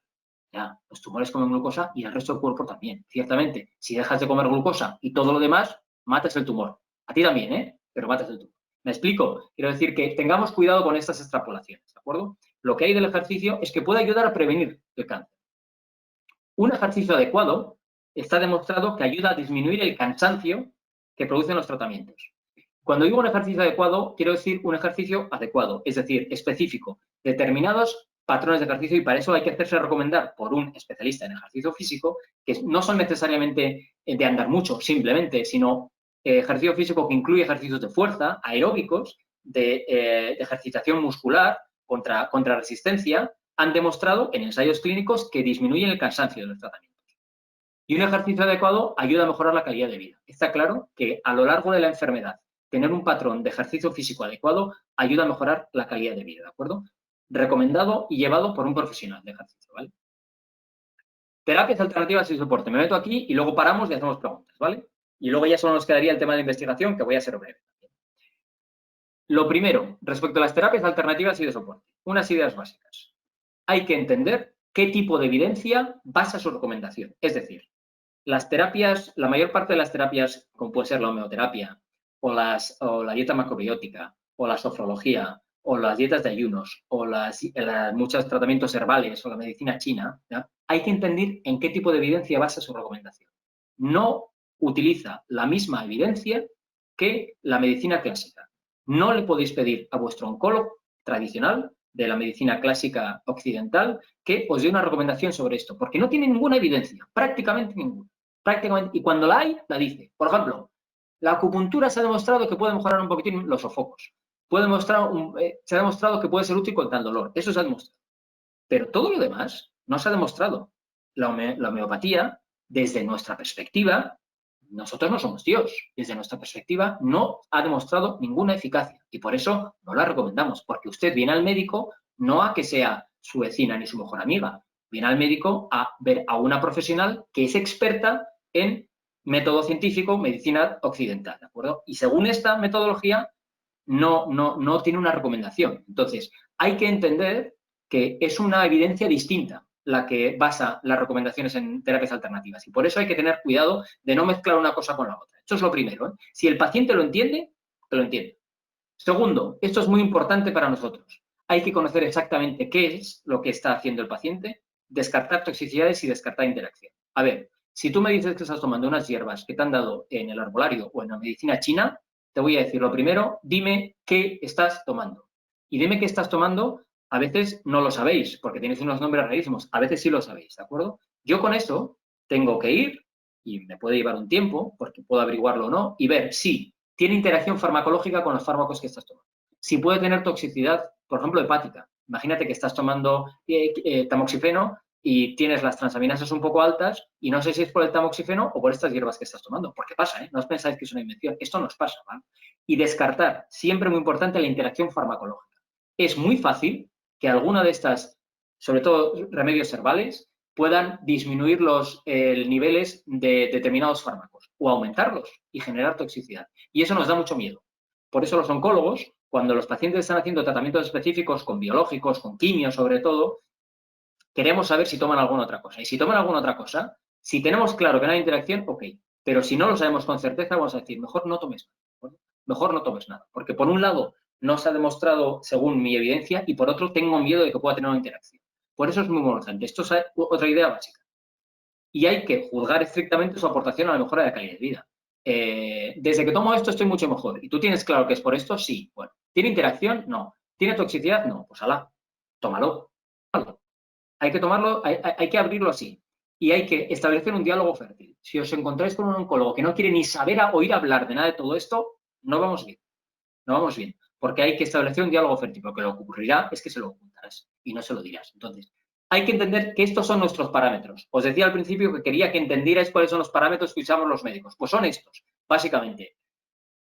Ya, los tumores comen glucosa y el resto del cuerpo también. Ciertamente, si dejas de comer glucosa y todo lo demás, matas el tumor. A ti también, ¿eh? Pero matas el tumor. ¿Me explico? Quiero decir que tengamos cuidado con estas extrapolaciones, ¿de acuerdo? Lo que hay del ejercicio es que puede ayudar a prevenir el cáncer. Un ejercicio adecuado está demostrado que ayuda a disminuir el cansancio que producen los tratamientos. Cuando digo un ejercicio adecuado, quiero decir un ejercicio adecuado, es decir, específico, determinados patrones de ejercicio, y para eso hay que hacerse recomendar por un especialista en ejercicio físico, que no son necesariamente de andar mucho, simplemente, sino ejercicio físico que incluye ejercicios de fuerza, aeróbicos, de ejercitación muscular, contra resistencia, han demostrado en ensayos clínicos que disminuyen el cansancio de los tratamientos. Y un ejercicio adecuado ayuda a mejorar la calidad de vida. Está claro que a lo largo de la enfermedad, tener un patrón de ejercicio físico adecuado ayuda a mejorar la calidad de vida, ¿de acuerdo? Recomendado y llevado por un profesional de ejercicio, ¿vale? Terapias alternativas y soporte. Me meto aquí y luego paramos y hacemos preguntas, ¿vale? Y luego ya solo nos quedaría el tema de investigación, que voy a ser breve. Lo primero, respecto a las terapias alternativas y de soporte, unas ideas básicas. Hay que entender qué tipo de evidencia basa su recomendación. Es decir, las terapias, la mayor parte de las terapias, como puede ser la homeoterapia o la dieta macrobiótica o la sofrología o las dietas de ayunos o muchos tratamientos herbales o la medicina china, ¿ya? Hay que entender en qué tipo de evidencia basa su recomendación. No utiliza la misma evidencia que la medicina clásica. No le podéis pedir a vuestro oncólogo tradicional de la medicina clásica occidental que os dé una recomendación sobre esto, porque no tiene ninguna evidencia, prácticamente ninguna. Y cuando la hay, la dice. Por ejemplo, la acupuntura se ha demostrado que puede mejorar un poquitín los sofocos. Se ha demostrado que puede ser útil contra el dolor. Eso se ha demostrado. Pero todo lo demás no se ha demostrado. La homeopatía, desde nuestra perspectiva, nosotros no somos Dios. Desde nuestra perspectiva, no ha demostrado ninguna eficacia. Y por eso no la recomendamos. Porque usted viene al médico no a que sea su vecina ni su mejor amiga. Viene al médico a ver a una profesional que es experta en método científico, medicina occidental, ¿de acuerdo? Y según esta metodología, no tiene una recomendación. Entonces, hay que entender que es una evidencia distinta la que basa las recomendaciones en terapias alternativas. Y por eso hay que tener cuidado de no mezclar una cosa con la otra. Esto es lo primero, ¿eh? Si el paciente lo entiende, que lo entiende. Segundo, esto es muy importante para nosotros. Hay que conocer exactamente qué es lo que está haciendo el paciente, descartar toxicidades y descartar interacción. A ver, si tú me dices que estás tomando unas hierbas que te han dado en el arbolario o en la medicina china, te voy a decir lo primero, dime qué estás tomando. Y dime qué estás tomando, a veces no lo sabéis, porque tienes unos nombres rarísimos, a veces sí lo sabéis, ¿de acuerdo? Yo con eso tengo que ir, y me puede llevar un tiempo, porque puedo averiguarlo o no, y ver si tiene interacción farmacológica con los fármacos que estás tomando. Si puede tener toxicidad, por ejemplo, hepática. Imagínate que estás tomando tamoxifeno y tienes las transaminasas un poco altas y no sé si es por el tamoxifeno o por estas hierbas que estás tomando. Porque pasa, ¿eh? No os pensáis que es una invención. Esto nos pasa, ¿vale? Y descartar, siempre muy importante, la interacción farmacológica. Es muy fácil que alguna de estas, sobre todo remedios herbales, puedan disminuir los niveles de determinados fármacos o aumentarlos y generar toxicidad. Y eso nos da mucho miedo. Por eso los oncólogos, cuando los pacientes están haciendo tratamientos específicos con biológicos, con quimio sobre todo, queremos saber si toman alguna otra cosa. Y si toman alguna otra cosa, si tenemos claro que no hay interacción, ok. Pero si no lo sabemos con certeza, vamos a decir, mejor no tomes nada. Mejor no tomes nada. Porque por un lado, no se ha demostrado según mi evidencia y por otro, tengo miedo de que pueda tener una interacción. Por eso es muy importante. Esto es otra idea básica. Y hay que juzgar estrictamente su aportación a la mejora de la calidad de vida. Desde que tomo esto estoy mucho mejor. ¿Y tú tienes claro que es por esto? Sí. Bueno, ¿tiene interacción? No. ¿Tiene toxicidad? No. Pues alá, tómalo. Hay que tomarlo, hay que abrirlo así. Y hay que establecer un diálogo fértil. Si os encontráis con un oncólogo que no quiere ni saber oír hablar de nada de todo esto, no vamos bien. No vamos bien. Porque hay que establecer un diálogo fértil. Porque lo que ocurrirá es que se lo ocultarás y no se lo dirás. Entonces, hay que entender que estos son nuestros parámetros. Os decía al principio que quería que entendierais cuáles son los parámetros que usamos los médicos. Pues son estos, básicamente.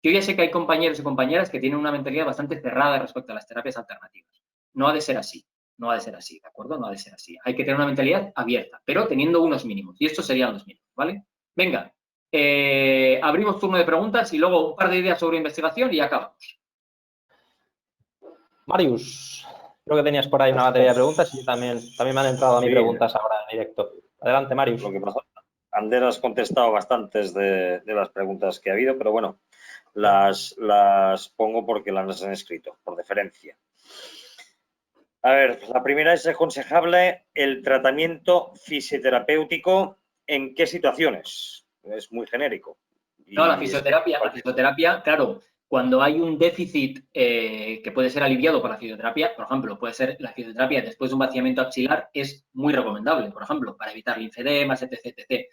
Yo ya sé que hay compañeros y compañeras que tienen una mentalidad bastante cerrada respecto a las terapias alternativas. No ha de ser así. No ha de ser así, ¿de acuerdo? No ha de ser así. Hay que tener una mentalidad abierta, pero teniendo unos mínimos. Y estos serían los mínimos, ¿vale? Venga, abrimos turno de preguntas y luego un par de ideas sobre investigación y acabamos. Marius, creo que tenías por ahí una batería de preguntas y también me han entrado a mí preguntas ahora en directo. Adelante, Marius. Lo que pasa, Ander, has contestado bastantes de las preguntas que ha habido, pero bueno, las pongo porque las han escrito, por deferencia. A ver, la primera es aconsejable el tratamiento fisioterapéutico ¿en qué situaciones? Es muy genérico. No, la fisioterapia, claro, cuando hay un déficit que puede ser aliviado por la fisioterapia, por ejemplo, puede ser la fisioterapia después de un vaciamiento axilar, es muy recomendable, por ejemplo, para evitar linfedemas, etc.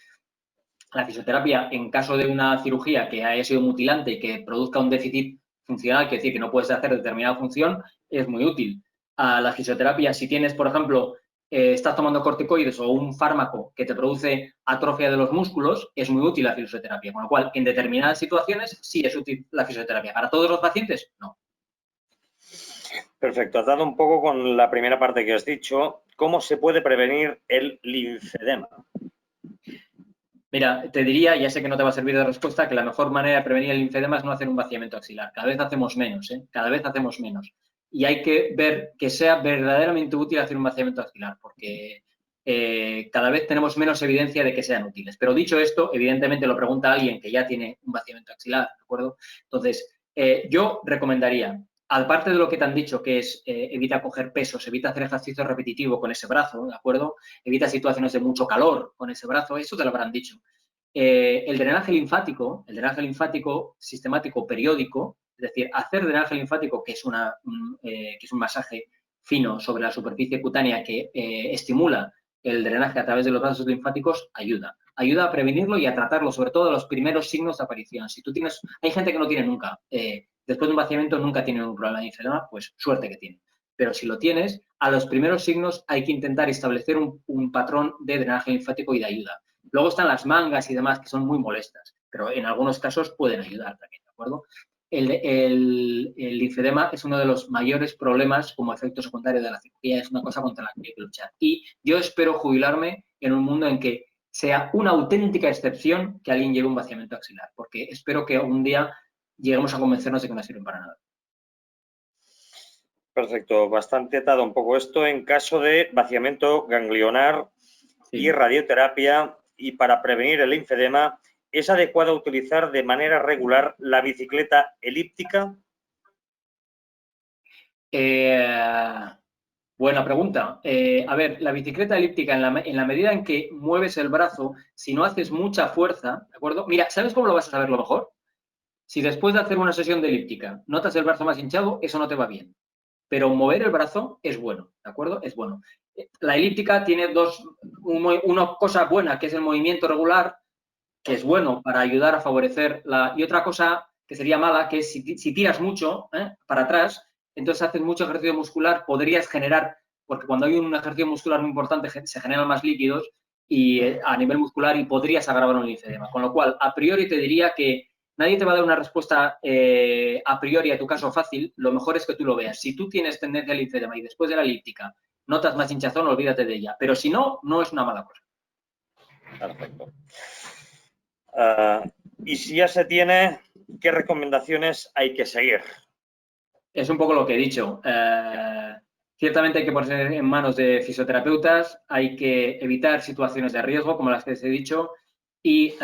La fisioterapia, en caso de una cirugía que haya sido mutilante y que produzca un déficit funcional, que decir que no puedes hacer determinada función, es muy útil. A la fisioterapia, si tienes, por ejemplo, estás tomando corticoides o un fármaco que te produce atrofia de los músculos, es muy útil la fisioterapia. Con lo cual, en determinadas situaciones sí es útil la fisioterapia. ¿Para todos los pacientes? No. Perfecto. Has dado un poco con la primera parte que has dicho. ¿Cómo se puede prevenir el linfedema? Mira, te diría, ya sé que no te va a servir de respuesta, que la mejor manera de prevenir el linfedema es no hacer un vaciamiento axilar. Cada vez hacemos menos, ¿eh? Cada vez hacemos menos. Y hay que ver que sea verdaderamente útil hacer un vaciamiento axilar, porque cada vez tenemos menos evidencia de que sean útiles. Pero dicho esto, evidentemente lo pregunta alguien que ya tiene un vaciamiento axilar, ¿de acuerdo? Entonces, yo recomendaría, aparte de lo que te han dicho, que es evita coger pesos, evita hacer ejercicio repetitivo con ese brazo, ¿de acuerdo? Evita situaciones de mucho calor con ese brazo, eso te lo habrán dicho. El drenaje linfático sistemático periódico, es decir, hacer drenaje linfático, que es un masaje fino sobre la superficie cutánea que estimula el drenaje a través de los vasos linfáticos, ayuda. Ayuda a prevenirlo y a tratarlo, sobre todo los primeros signos de aparición. Si tú tienes, hay gente que no tiene nunca, después de un vaciamiento nunca tiene un problema de linfedema, pues suerte que tiene. Pero si lo tienes, a los primeros signos hay que intentar establecer un patrón de drenaje linfático y de ayuda. Luego están las mangas y demás, que son muy molestas, pero en algunos casos pueden ayudar también, ¿de acuerdo? El linfedema es uno de los mayores problemas como efecto secundario de la cirugía, es una cosa contra la que hay que luchar. Y yo espero jubilarme en un mundo en que sea una auténtica excepción que alguien lleve un vaciamiento axilar, porque espero que un día lleguemos a convencernos de que no sirven para nada. Perfecto, bastante atado un poco esto. En caso de vaciamiento ganglionar y radioterapia, y para prevenir el linfedema, ¿es adecuado utilizar de manera regular la bicicleta elíptica? Buena pregunta. A ver, la bicicleta elíptica, en la medida en que mueves el brazo, si no haces mucha fuerza, ¿de acuerdo? Mira, ¿sabes cómo lo vas a saber lo mejor? Si después de hacer una sesión de elíptica notas el brazo más hinchado, eso no te va bien. Pero mover el brazo es bueno, ¿de acuerdo? Es bueno. La elíptica tiene una cosa buena, que es el movimiento regular, que es bueno para ayudar a favorecer y otra cosa que sería mala, que es si tiras mucho para atrás, entonces haces mucho ejercicio muscular, podrías generar, porque cuando hay un ejercicio muscular muy importante se generan más líquidos y a nivel muscular y podrías agravar un linfedema. Con lo cual, a priori te diría que nadie te va a dar una respuesta a priori a tu caso fácil, lo mejor es que tú lo veas. Si tú tienes tendencia al linfedema y después de la elíptica notas más hinchazón, olvídate de ella. Pero si no, no es una mala cosa. Perfecto. Y si ya se tiene, ¿qué recomendaciones hay que seguir? Es un poco lo que he dicho. Ciertamente hay que ponerse en manos de fisioterapeutas, hay que evitar situaciones de riesgo, como las que os he dicho, y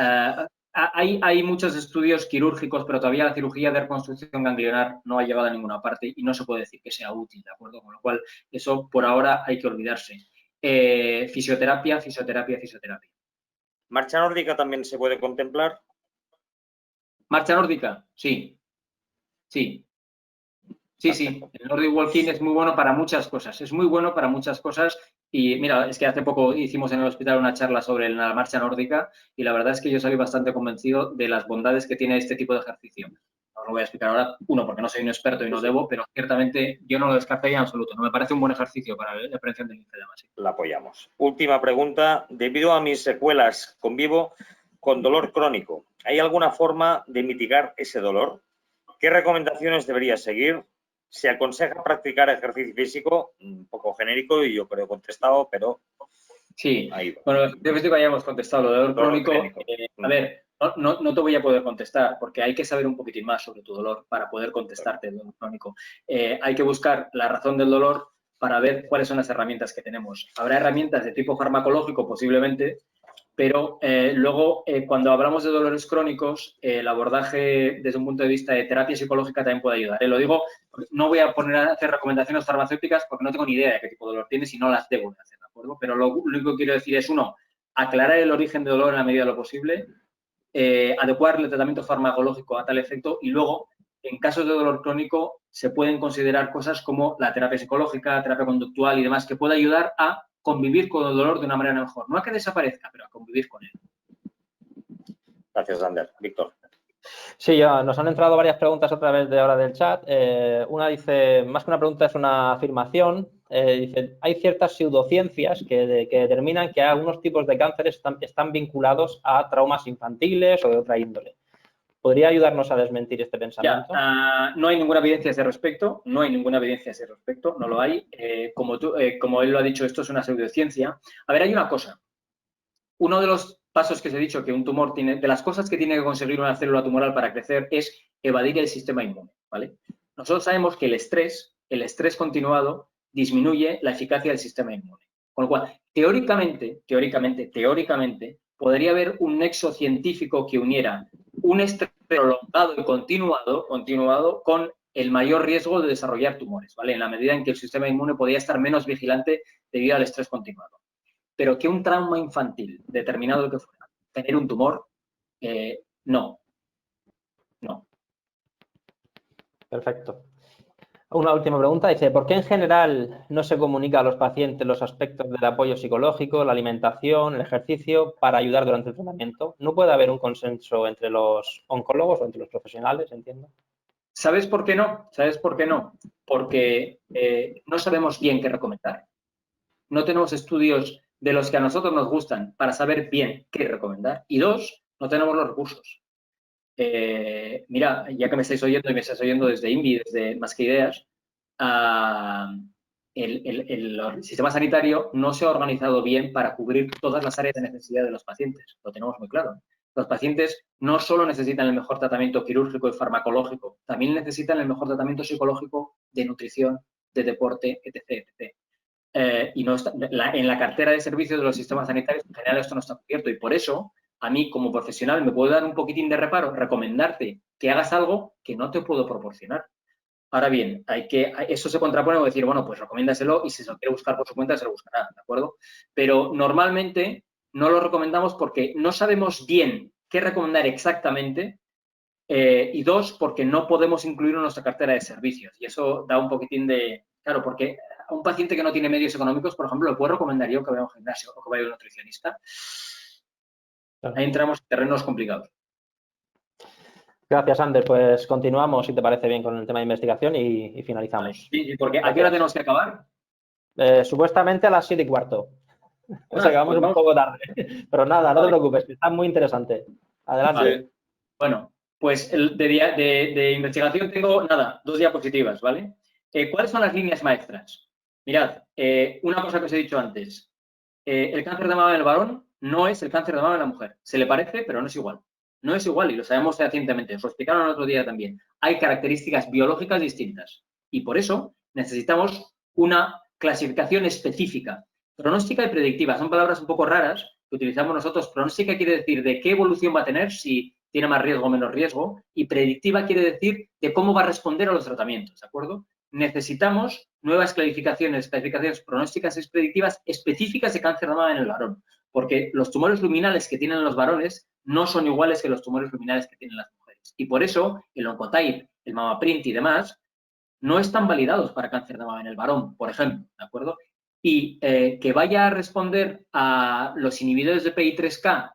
hay muchos estudios quirúrgicos, pero todavía la cirugía de reconstrucción ganglionar no ha llegado a ninguna parte y no se puede decir que sea útil, ¿de acuerdo? Con lo cual, eso por ahora hay que olvidarse. Fisioterapia. ¿Marcha nórdica también se puede contemplar? ¿Marcha nórdica? Sí. Sí. El Nordic Walking es muy bueno para muchas cosas, y mira, es que hace poco hicimos en el hospital una charla sobre la marcha nórdica y la verdad es que yo salí bastante convencido de las bondades que tiene este tipo de ejercicio. No os lo voy a explicar ahora, porque no soy un experto y no debo, pero ciertamente yo no lo descartaría en absoluto, no me parece un buen ejercicio para la prevención del linfedema. Sí. La apoyamos. Última pregunta, debido a mis secuelas convivo con dolor crónico, ¿hay alguna forma de mitigar ese dolor? ¿Qué recomendaciones debería seguir? Se aconseja practicar ejercicio físico, un poco genérico y yo creo contestado, pero... Sí, bueno, el ejercicio físico ya hemos contestado. Lo de dolor crónico, a ver, no te voy a poder contestar porque hay que saber un poquitín más sobre tu dolor para poder contestarte el dolor crónico. Hay que buscar la razón del dolor para ver cuáles son las herramientas que tenemos. Habrá herramientas de tipo farmacológico posiblemente, pero luego cuando hablamos de dolores crónicos, el abordaje desde un punto de vista de terapia psicológica también puede ayudar. Lo digo, no voy a poner a hacer recomendaciones farmacéuticas porque no tengo ni idea de qué tipo de dolor tienes y no las debo de hacer, ¿de acuerdo? Pero lo único que quiero decir es, uno, aclarar el origen del dolor en la medida de lo posible, adecuar el tratamiento farmacológico a tal efecto y luego, en casos de dolor crónico, se pueden considerar cosas como la terapia psicológica, terapia conductual y demás, que puede ayudar a convivir con el dolor de una manera mejor. No a que desaparezca, pero a convivir con él. Gracias, Ander. Víctor. Sí, ya nos han entrado varias preguntas a través de ahora del chat. Una dice, más que una pregunta es una afirmación. Dice, hay ciertas pseudociencias que determinan que algunos tipos de cánceres están vinculados a traumas infantiles o de otra índole. ¿Podría ayudarnos a desmentir este pensamiento? No hay ninguna evidencia a ese respecto, no hay ninguna evidencia a ese respecto, no lo hay. Como él lo ha dicho, esto es una pseudociencia. A ver, hay una cosa. Uno de los pasos que os he dicho que un tumor tiene, de las cosas que tiene que conseguir una célula tumoral para crecer es evadir el sistema inmune, ¿vale? Nosotros sabemos que el estrés continuado disminuye la eficacia del sistema inmune. Con lo cual, teóricamente, podría haber un nexo científico que uniera un estrés prolongado y continuado con el mayor riesgo de desarrollar tumores, ¿vale? En la medida en que el sistema inmune podría estar menos vigilante debido al estrés continuado. Pero que un trauma infantil determinado que fuera tener un tumor, no. Perfecto. Una última pregunta. Dice, ¿por qué en general no se comunica a los pacientes los aspectos del apoyo psicológico, la alimentación, el ejercicio para ayudar durante el tratamiento? ¿No puede haber un consenso entre los oncólogos o entre los profesionales, entiendo? ¿Sabes por qué no? Porque no sabemos bien qué recomendar. No tenemos estudios de los que a nosotros nos gustan para saber bien qué recomendar. Y dos, no tenemos los recursos. Mira, ya que me estáis oyendo y me estáis oyendo desde INVI, desde Más que Ideas, el sistema sanitario no se ha organizado bien para cubrir todas las áreas de necesidad de los pacientes. Lo tenemos muy claro. Los pacientes no solo necesitan el mejor tratamiento quirúrgico y farmacológico, también necesitan el mejor tratamiento psicológico, de nutrición, de deporte, etc. Y no está, en la cartera de servicios de los sistemas sanitarios, en general, esto no está cubierto. Y por eso, a mí, como profesional, me puede dar un poquitín de reparo recomendarte que hagas algo que no te puedo proporcionar. Ahora bien, eso se contrapone con decir, bueno, pues recomiéndaselo y si se lo quiere buscar por su cuenta, se lo buscará, ¿de acuerdo? Pero normalmente no lo recomendamos porque no sabemos bien qué recomendar exactamente y dos, porque no podemos incluirlo en nuestra cartera de servicios. Y eso da un poquitín de... Claro, porque a un paciente que no tiene medios económicos, por ejemplo, ¿le puedo recomendar yo que vaya a un gimnasio o que vaya a un nutricionista? Ahí entramos en terrenos complicados. Gracias, Ander. Pues continuamos, si te parece bien, con el tema de investigación y finalizamos. Vale. Sí, porque ¿a qué hora tenemos que acabar? Supuestamente a las 7:15. O sea que vamos un poco tarde. Pero nada, no te preocupes, está muy interesante. Adelante. Vale. Bueno, pues de investigación tengo, nada, 2 diapositivas, ¿vale? ¿Cuáles son las líneas maestras? Mirad, una cosa que os he dicho antes. El cáncer de mama en el varón no es el cáncer de mama en la mujer. Se le parece, pero no es igual. No es igual y lo sabemos fehacientemente. Os lo explicaron el otro día también. Hay características biológicas distintas y por eso necesitamos una clasificación específica. Pronóstica y predictiva son palabras un poco raras que utilizamos nosotros. Pronóstica quiere decir de qué evolución va a tener, si tiene más riesgo o menos riesgo, y predictiva quiere decir de cómo va a responder a los tratamientos, ¿de acuerdo? Necesitamos nuevas clasificaciones pronósticas y predictivas específicas de cáncer de mama en el varón, porque los tumores luminales que tienen los varones no son iguales que los tumores luminales que tienen las mujeres. Y por eso el Oncotype, el MamaPrint y demás no están validados para cáncer de mama en el varón, por ejemplo, ¿de acuerdo? Y que vaya a responder a los inhibidores de PI3K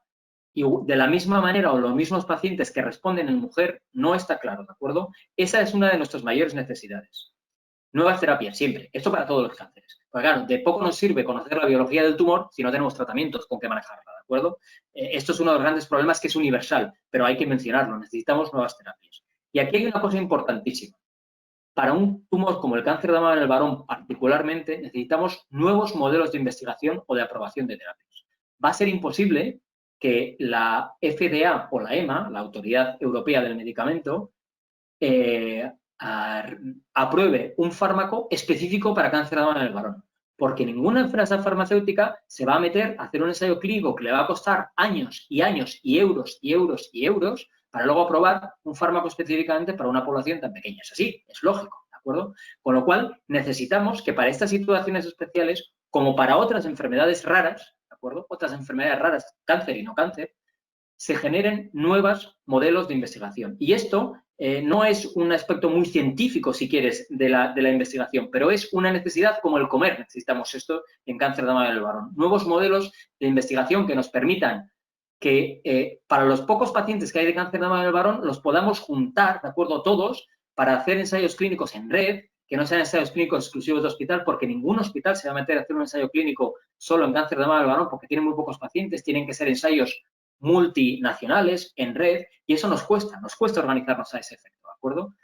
y de la misma manera o los mismos pacientes que responden en mujer, no está claro, ¿de acuerdo? Esa es una de nuestras mayores necesidades. Nuevas terapias, siempre. Esto para todos los cánceres. Porque claro, de poco nos sirve conocer la biología del tumor si no tenemos tratamientos con que manejarla, ¿de acuerdo? Esto es uno de los grandes problemas que es universal, pero hay que mencionarlo. Necesitamos nuevas terapias. Y aquí hay una cosa importantísima. Para un tumor como el cáncer de mama en el varón particularmente, necesitamos nuevos modelos de investigación o de aprobación de terapias. Va a ser imposible que la FDA o la EMA, la Autoridad Europea del Medicamento, apruebe un fármaco específico para cáncer de mama en el varón. Porque ninguna empresa farmacéutica se va a meter a hacer un ensayo clínico que le va a costar años y años y euros para luego aprobar un fármaco específicamente para una población tan pequeña. Es así, es lógico, ¿de acuerdo? Con lo cual, necesitamos que para estas situaciones especiales, como para otras enfermedades raras, ¿de acuerdo? Otras enfermedades raras, cáncer y no cáncer, se generen nuevos modelos de investigación. Y esto no es un aspecto muy científico, si quieres, de la investigación, pero es una necesidad como el comer. Necesitamos esto en cáncer de mama en el varón. Nuevos modelos de investigación que nos permitan que para los pocos pacientes que hay de cáncer de mama en el varón los podamos juntar, ¿de acuerdo? Todos, para hacer ensayos clínicos en red, que no sean ensayos clínicos exclusivos de hospital, porque ningún hospital se va a meter a hacer un ensayo clínico solo en cáncer de mama del varón, porque tienen muy pocos pacientes, tienen que ser ensayos multinacionales, en red, y eso nos cuesta organizarnos a ese efecto, ¿de acuerdo?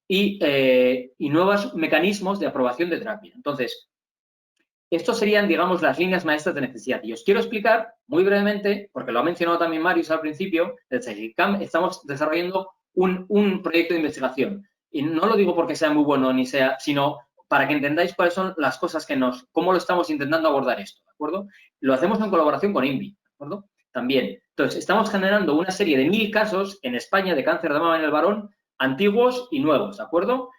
Y nuevos mecanismos de aprobación de terapia. Entonces, estos serían, digamos, las líneas maestras de necesidad. Y os quiero explicar muy brevemente, porque lo ha mencionado también Marius al principio, desde GEICAM estamos desarrollando un proyecto de investigación. Y no lo digo porque sea muy bueno ni sea, sino para que entendáis cuáles son las cosas cómo lo estamos intentando abordar esto, ¿de acuerdo? Lo hacemos en colaboración con INVI, ¿de acuerdo? También. Entonces, estamos generando una serie de 1000 casos en España de cáncer de mama en el varón, antiguos y nuevos, ¿de acuerdo?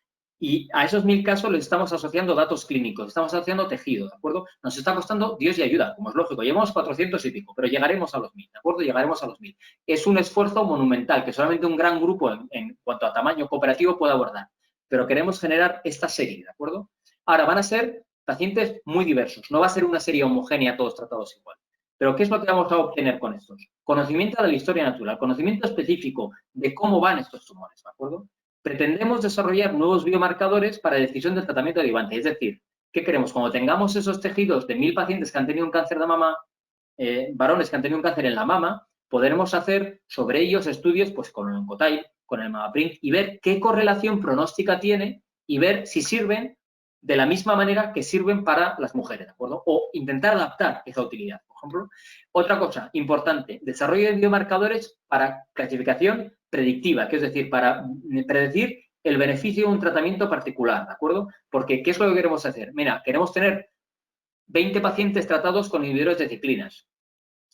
Y a esos 1000 casos les estamos asociando datos clínicos, estamos asociando tejido, ¿de acuerdo? Nos está costando Dios y ayuda, como es lógico. Llevamos 400 y pico, pero llegaremos a los 1000, ¿de acuerdo? Llegaremos a los 1000. Es un esfuerzo monumental que solamente un gran grupo en cuanto a tamaño cooperativo puede abordar. Pero queremos generar esta serie, ¿de acuerdo? Ahora, van a ser pacientes muy diversos. No va a ser una serie homogénea, todos tratados igual. Pero ¿qué es lo que vamos a obtener con estos? Conocimiento de la historia natural, conocimiento específico de cómo van estos tumores, ¿de acuerdo? Pretendemos desarrollar nuevos biomarcadores para decisión del tratamiento derivante. Es decir, ¿qué queremos? Cuando tengamos esos tejidos de 1000 pacientes que han tenido un cáncer de mama, varones que han tenido un cáncer en la mama, podremos hacer sobre ellos estudios pues, con el Oncotype, con el MamaPrint y ver qué correlación pronóstica tiene y ver si sirven de la misma manera que sirven para las mujeres, ¿de acuerdo? O intentar adaptar esa utilidad, por ejemplo. Otra cosa importante, desarrollo de biomarcadores para clasificación predictiva, que es decir, para predecir el beneficio de un tratamiento particular, ¿de acuerdo? Porque, ¿qué es lo que queremos hacer? Mira, queremos tener 20 pacientes tratados con inhibidores de ciclinas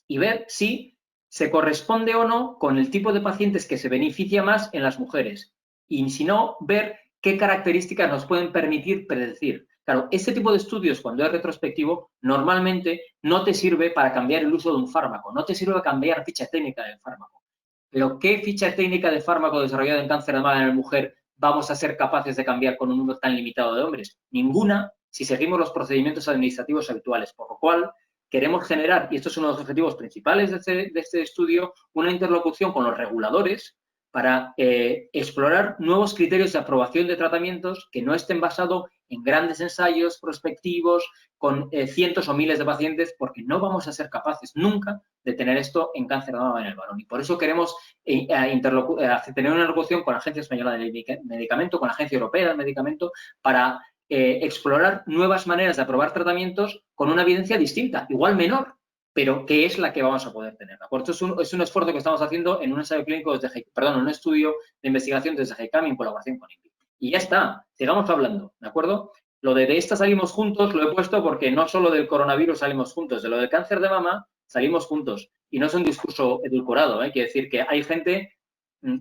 y ver si se corresponde o no con el tipo de pacientes que se beneficia más en las mujeres. Y si no, ver qué características nos pueden permitir predecir. Claro, este tipo de estudios, cuando es retrospectivo, normalmente no te sirve para cambiar el uso de un fármaco, no te sirve para cambiar ficha técnica del fármaco. Pero ¿qué ficha técnica de fármaco desarrollado en cáncer de mama en la mujer vamos a ser capaces de cambiar con un número tan limitado de hombres? Ninguna, si seguimos los procedimientos administrativos habituales, por lo cual queremos generar, y esto es uno de los objetivos principales de este estudio, una interlocución con los reguladores para explorar nuevos criterios de aprobación de tratamientos que no estén basados en grandes ensayos prospectivos con cientos o miles de pacientes, porque no vamos a ser capaces nunca de tener esto en cáncer de mama en el varón. Y por eso queremos tener una interlocución con la Agencia Española del Medicamento, con la Agencia Europea del Medicamento, para explorar nuevas maneras de aprobar tratamientos con una evidencia distinta, igual menor, pero que es la que vamos a poder tener. ¿De acuerdo? Esto es un esfuerzo que estamos haciendo en un ensayo clínico en un estudio de investigación desde GEICAM en colaboración con INVI. Y ya está, sigamos hablando, ¿de acuerdo? Lo de esta salimos juntos lo he puesto porque no solo del coronavirus salimos juntos, de lo del cáncer de mama salimos juntos. Y no es un discurso edulcorado, quiere decir que hay gente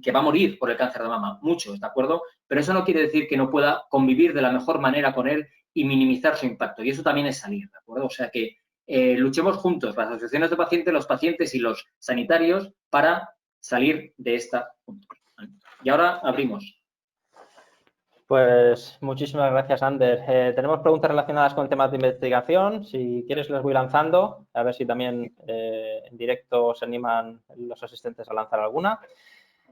que va a morir por el cáncer de mama, muchos, ¿de acuerdo? Pero eso no quiere decir que no pueda convivir de la mejor manera con él y minimizar su impacto. Y eso también es salir, ¿de acuerdo? O sea que luchemos juntos, las asociaciones de pacientes, los pacientes y los sanitarios, para salir de esta juntos. Y ahora abrimos. Pues muchísimas gracias, Ander. Tenemos preguntas relacionadas con temas de investigación. Si quieres, las voy lanzando, a ver si también en directo se animan los asistentes a lanzar alguna.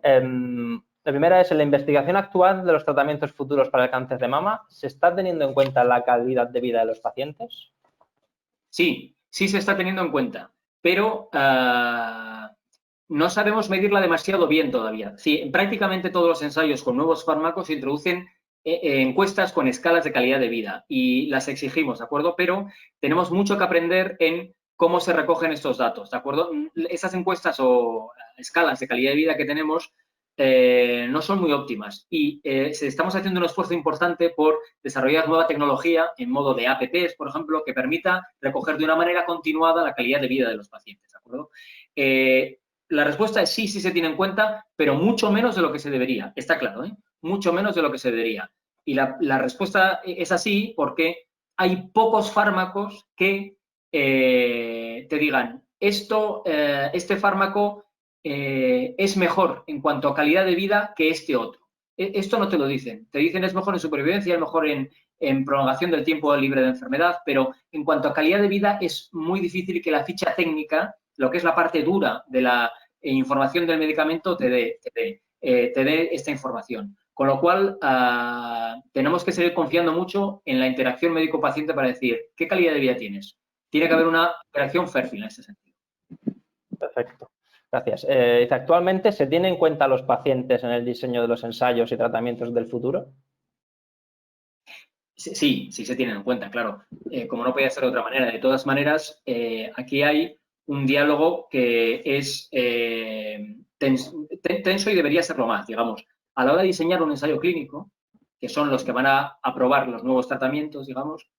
La primera es, en la investigación actual de los tratamientos futuros para el cáncer de mama, ¿se está teniendo en cuenta la calidad de vida de los pacientes? Sí, sí se está teniendo en cuenta, pero no sabemos medirla demasiado bien todavía. Sí, prácticamente todos los ensayos con nuevos fármacos introducen encuestas con escalas de calidad de vida y las exigimos, ¿de acuerdo? Pero tenemos mucho que aprender en cómo se recogen estos datos, ¿de acuerdo? Esas encuestas o escalas de calidad de vida que tenemos no son muy óptimas y estamos haciendo un esfuerzo importante por desarrollar nueva tecnología en modo de APPs, por ejemplo, que permita recoger de una manera continuada la calidad de vida de los pacientes, ¿de acuerdo? La respuesta es sí, sí se tiene en cuenta, pero mucho menos de lo que se debería, está claro, mucho menos de lo que se debería. Y la respuesta es así porque hay pocos fármacos que te digan, este fármaco es mejor en cuanto a calidad de vida que este otro. Esto no te lo dicen. Te dicen es mejor en supervivencia, es mejor en prolongación del tiempo libre de enfermedad, pero en cuanto a calidad de vida es muy difícil que la ficha técnica lo que es la parte dura de la información del medicamento te dé esta información. Con lo cual, tenemos que seguir confiando mucho en la interacción médico-paciente para decir, ¿qué calidad de vida tienes? Tiene que haber una interacción fértil en este sentido. Perfecto. Gracias. Dice, ¿actualmente se tienen en cuenta los pacientes en el diseño de los ensayos y tratamientos del futuro? Sí se tienen en cuenta, claro. Como no podía ser de otra manera. De todas maneras, aquí hay un diálogo que es tenso y debería serlo más, digamos. A la hora de diseñar un ensayo clínico, que son los que van a aprobar los nuevos tratamientos, digamos,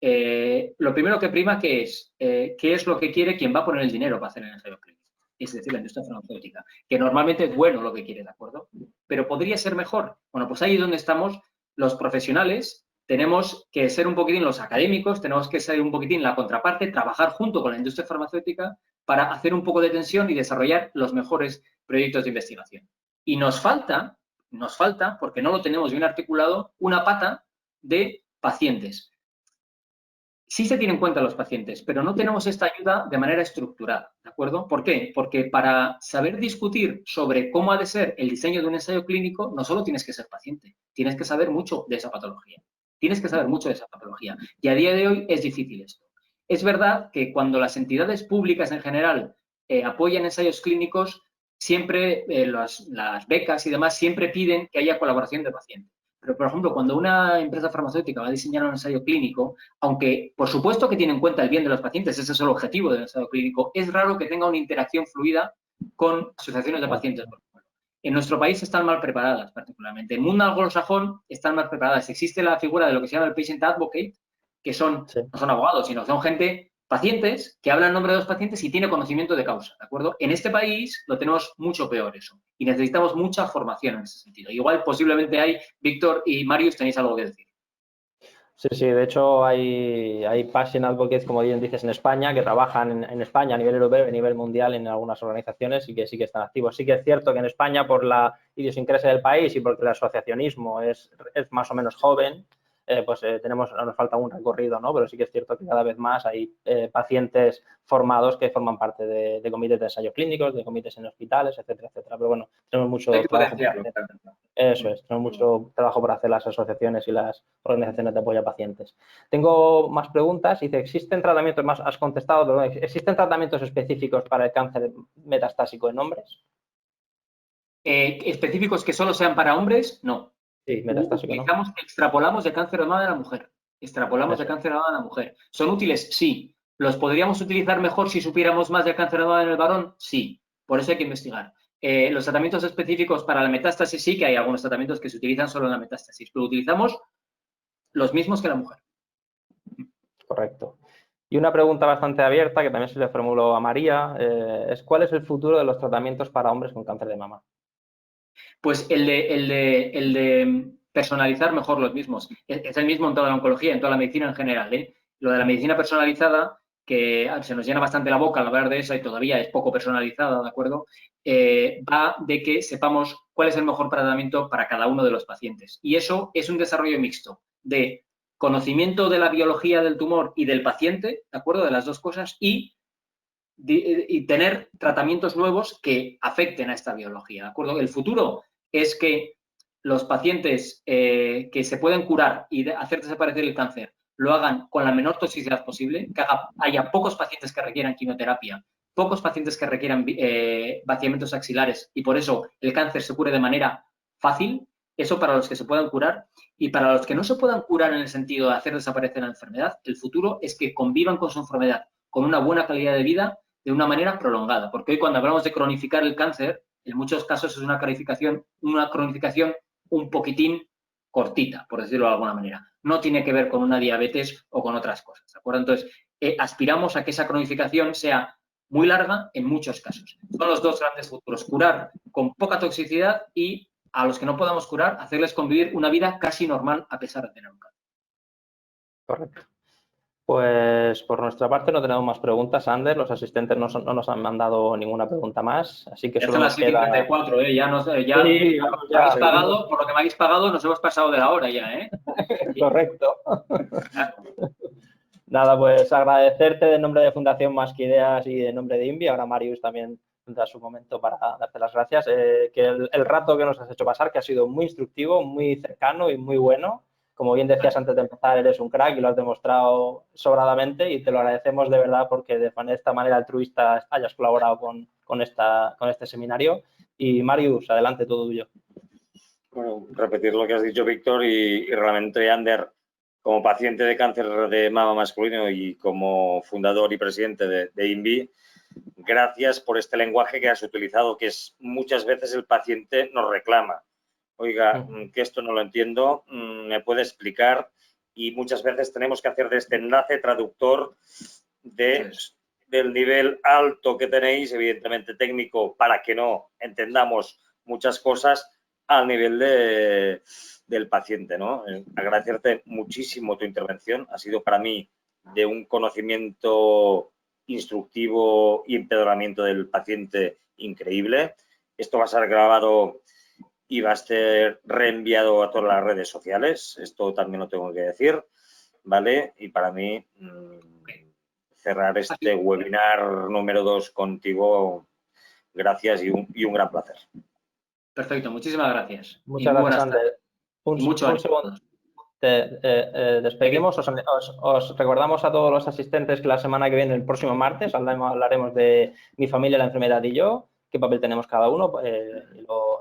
lo primero que prima que es qué es lo que quiere quien va a poner el dinero para hacer el ensayo clínico. Es decir, la industria farmacéutica, que normalmente es bueno lo que quiere, ¿de acuerdo? Pero podría ser mejor. Bueno, pues ahí es donde estamos los profesionales. Tenemos que ser un poquitín los académicos, tenemos que ser un poquitín la contraparte, trabajar junto con la industria farmacéutica para hacer un poco de tensión y desarrollar los mejores proyectos de investigación. Y nos falta, porque no lo tenemos bien articulado, una pata de pacientes. Sí se tienen en cuenta los pacientes, pero no tenemos esta ayuda de manera estructurada, ¿de acuerdo? ¿Por qué? Porque para saber discutir sobre cómo ha de ser el diseño de un ensayo clínico, no solo tienes que ser paciente, tienes que saber mucho de esa patología. Tienes que saber mucho de esa patología. Y a día de hoy es difícil esto. Es verdad que cuando las entidades públicas en general apoyan ensayos clínicos, siempre las becas y demás siempre piden que haya colaboración de pacientes. Pero, por ejemplo, cuando una empresa farmacéutica va a diseñar un ensayo clínico, aunque por supuesto que tiene en cuenta el bien de los pacientes, ese es el objetivo del ensayo clínico, es raro que tenga una interacción fluida con asociaciones de pacientes. En nuestro país están mal preparadas, particularmente. En el mundo anglosajón están mal preparadas. Existe la figura de lo que se llama el patient advocate, que no son abogados, sino son pacientes que hablan en nombre de los pacientes y tiene conocimiento de causa, ¿de acuerdo? En este país lo tenemos mucho peor eso y necesitamos mucha formación en ese sentido. Igual posiblemente Víctor y Marius tenéis algo que decir. Sí, de hecho hay patient advocates, como bien dices, en España, que trabajan en España a nivel europeo y a nivel mundial en algunas organizaciones y que sí que están activos. Sí que es cierto que en España, por la idiosincrasia del país y porque el asociacionismo es más o menos joven, nos falta un recorrido, ¿no? Pero sí que es cierto que cada vez más hay pacientes formados que forman parte de comités de ensayo clínicos, de comités en hospitales, etcétera, etcétera. Pero bueno, tenemos mucho trabajo por hacer. Eso es, tenemos mucho trabajo por hacer las asociaciones y las organizaciones de apoyo a pacientes. Tengo más preguntas. Dice, ¿existen tratamientos, más has contestado, pero ¿existen tratamientos específicos para el cáncer metastásico en hombres? ¿Específicos que solo sean para hombres? No. Sí, metastásico, ¿no? Extrapolamos de cáncer de mama de la mujer. Extrapolamos de cáncer de mama de la mujer. ¿Son útiles? Sí. ¿Los podríamos utilizar mejor si supiéramos más de cáncer de mama en el varón? Sí. Por eso hay que investigar. Los tratamientos específicos para la metástasis, sí que hay algunos tratamientos que se utilizan solo en la metástasis, pero utilizamos los mismos que la mujer. Correcto. Y una pregunta bastante abierta que también se le formuló a María es ¿cuál es el futuro de los tratamientos para hombres con cáncer de mama? Pues el de personalizar mejor los mismos. Es el mismo en toda la oncología, en toda la medicina en general. Lo de la medicina personalizada, que se nos llena bastante la boca al hablar de esa y todavía es poco personalizada, ¿de acuerdo? Va de que sepamos cuál es el mejor tratamiento para cada uno de los pacientes. Y eso es un desarrollo mixto de conocimiento de la biología del tumor y del paciente, ¿de acuerdo? De las dos cosas y tener tratamientos nuevos que afecten a esta biología, ¿de acuerdo? El futuro es que los pacientes que se pueden curar y hacer desaparecer el cáncer lo hagan con la menor toxicidad posible, que haya pocos pacientes que requieran quimioterapia, pocos pacientes que requieran vaciamientos axilares y por eso el cáncer se cure de manera fácil, eso para los que se puedan curar, y para los que no se puedan curar en el sentido de hacer desaparecer la enfermedad, el futuro es que convivan con su enfermedad con una buena calidad de vida de una manera prolongada, porque hoy cuando hablamos de cronificar el cáncer, en muchos casos es una cronificación un poquitín cortita, por decirlo de alguna manera. No tiene que ver con una diabetes o con otras cosas, ¿de acuerdo? Entonces, aspiramos a que esa cronificación sea muy larga en muchos casos. Son los dos grandes futuros, curar con poca toxicidad y a los que no podamos curar, hacerles convivir una vida casi normal a pesar de tener un cáncer. Correcto. Pues por nuestra parte no tenemos más preguntas, Ander. Los asistentes no nos han mandado ninguna pregunta más, así que ya solo son las 7:34, habéis pagado, por lo que me habéis pagado, nos hemos pasado de la hora ya, ¿eh? Correcto. Nada, pues agradecerte en nombre de Fundación Más que Ideas y en nombre de INVI. Ahora Marius también tendrá su momento para darte las gracias. Que el rato que nos has hecho pasar, que ha sido muy instructivo, muy cercano y muy bueno. Como bien decías antes de empezar, eres un crack y lo has demostrado sobradamente y te lo agradecemos de verdad porque de esta manera altruista hayas colaborado con este seminario. Y Marius, adelante, todo tuyo. Bueno, repetir lo que has dicho, Víctor, y realmente, Ander, como paciente de cáncer de mama masculino y como fundador y presidente de INVI, gracias por este lenguaje que has utilizado, que es muchas veces el paciente nos reclama. Oiga, que esto no lo entiendo, me puede explicar, y muchas veces tenemos que hacer de este enlace traductor del nivel alto que tenéis, evidentemente técnico, para que no entendamos muchas cosas, al nivel del paciente, ¿no? Agradecerte muchísimo tu intervención. Ha sido para mí de un conocimiento instructivo y empeoramiento del paciente increíble. Esto va a ser grabado y va a ser reenviado a todas las redes sociales. Esto también lo tengo que decir, ¿vale? Y para mí, cerrar este webinar número 2 contigo, gracias y un gran placer. Perfecto, muchísimas gracias. Muchas gracias, Ander. Un segundo. Despedimos. Os recordamos a todos los asistentes que la semana que viene, el próximo martes, hablaremos de Mi familia, la enfermedad y yo, qué papel tenemos cada uno.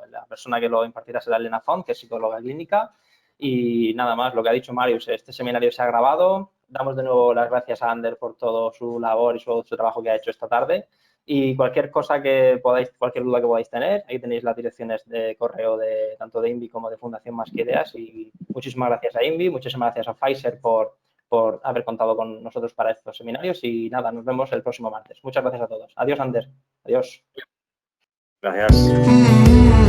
La persona que lo impartirá será Elena Font, que es psicóloga clínica. Y nada más, lo que ha dicho Marius, este seminario se ha grabado. Damos de nuevo las gracias a Ander por todo su labor y su trabajo que ha hecho esta tarde. Y cualquier cosa que podáis, cualquier duda que podáis tener, ahí tenéis las direcciones de correo de tanto de INVI como de Fundación Más que Ideas. Y muchísimas gracias a INVI, muchísimas gracias a Pfizer por haber contado con nosotros para estos seminarios. Y nada, nos vemos el próximo martes. Muchas gracias a todos. Adiós, Ander. Adiós. Gracias.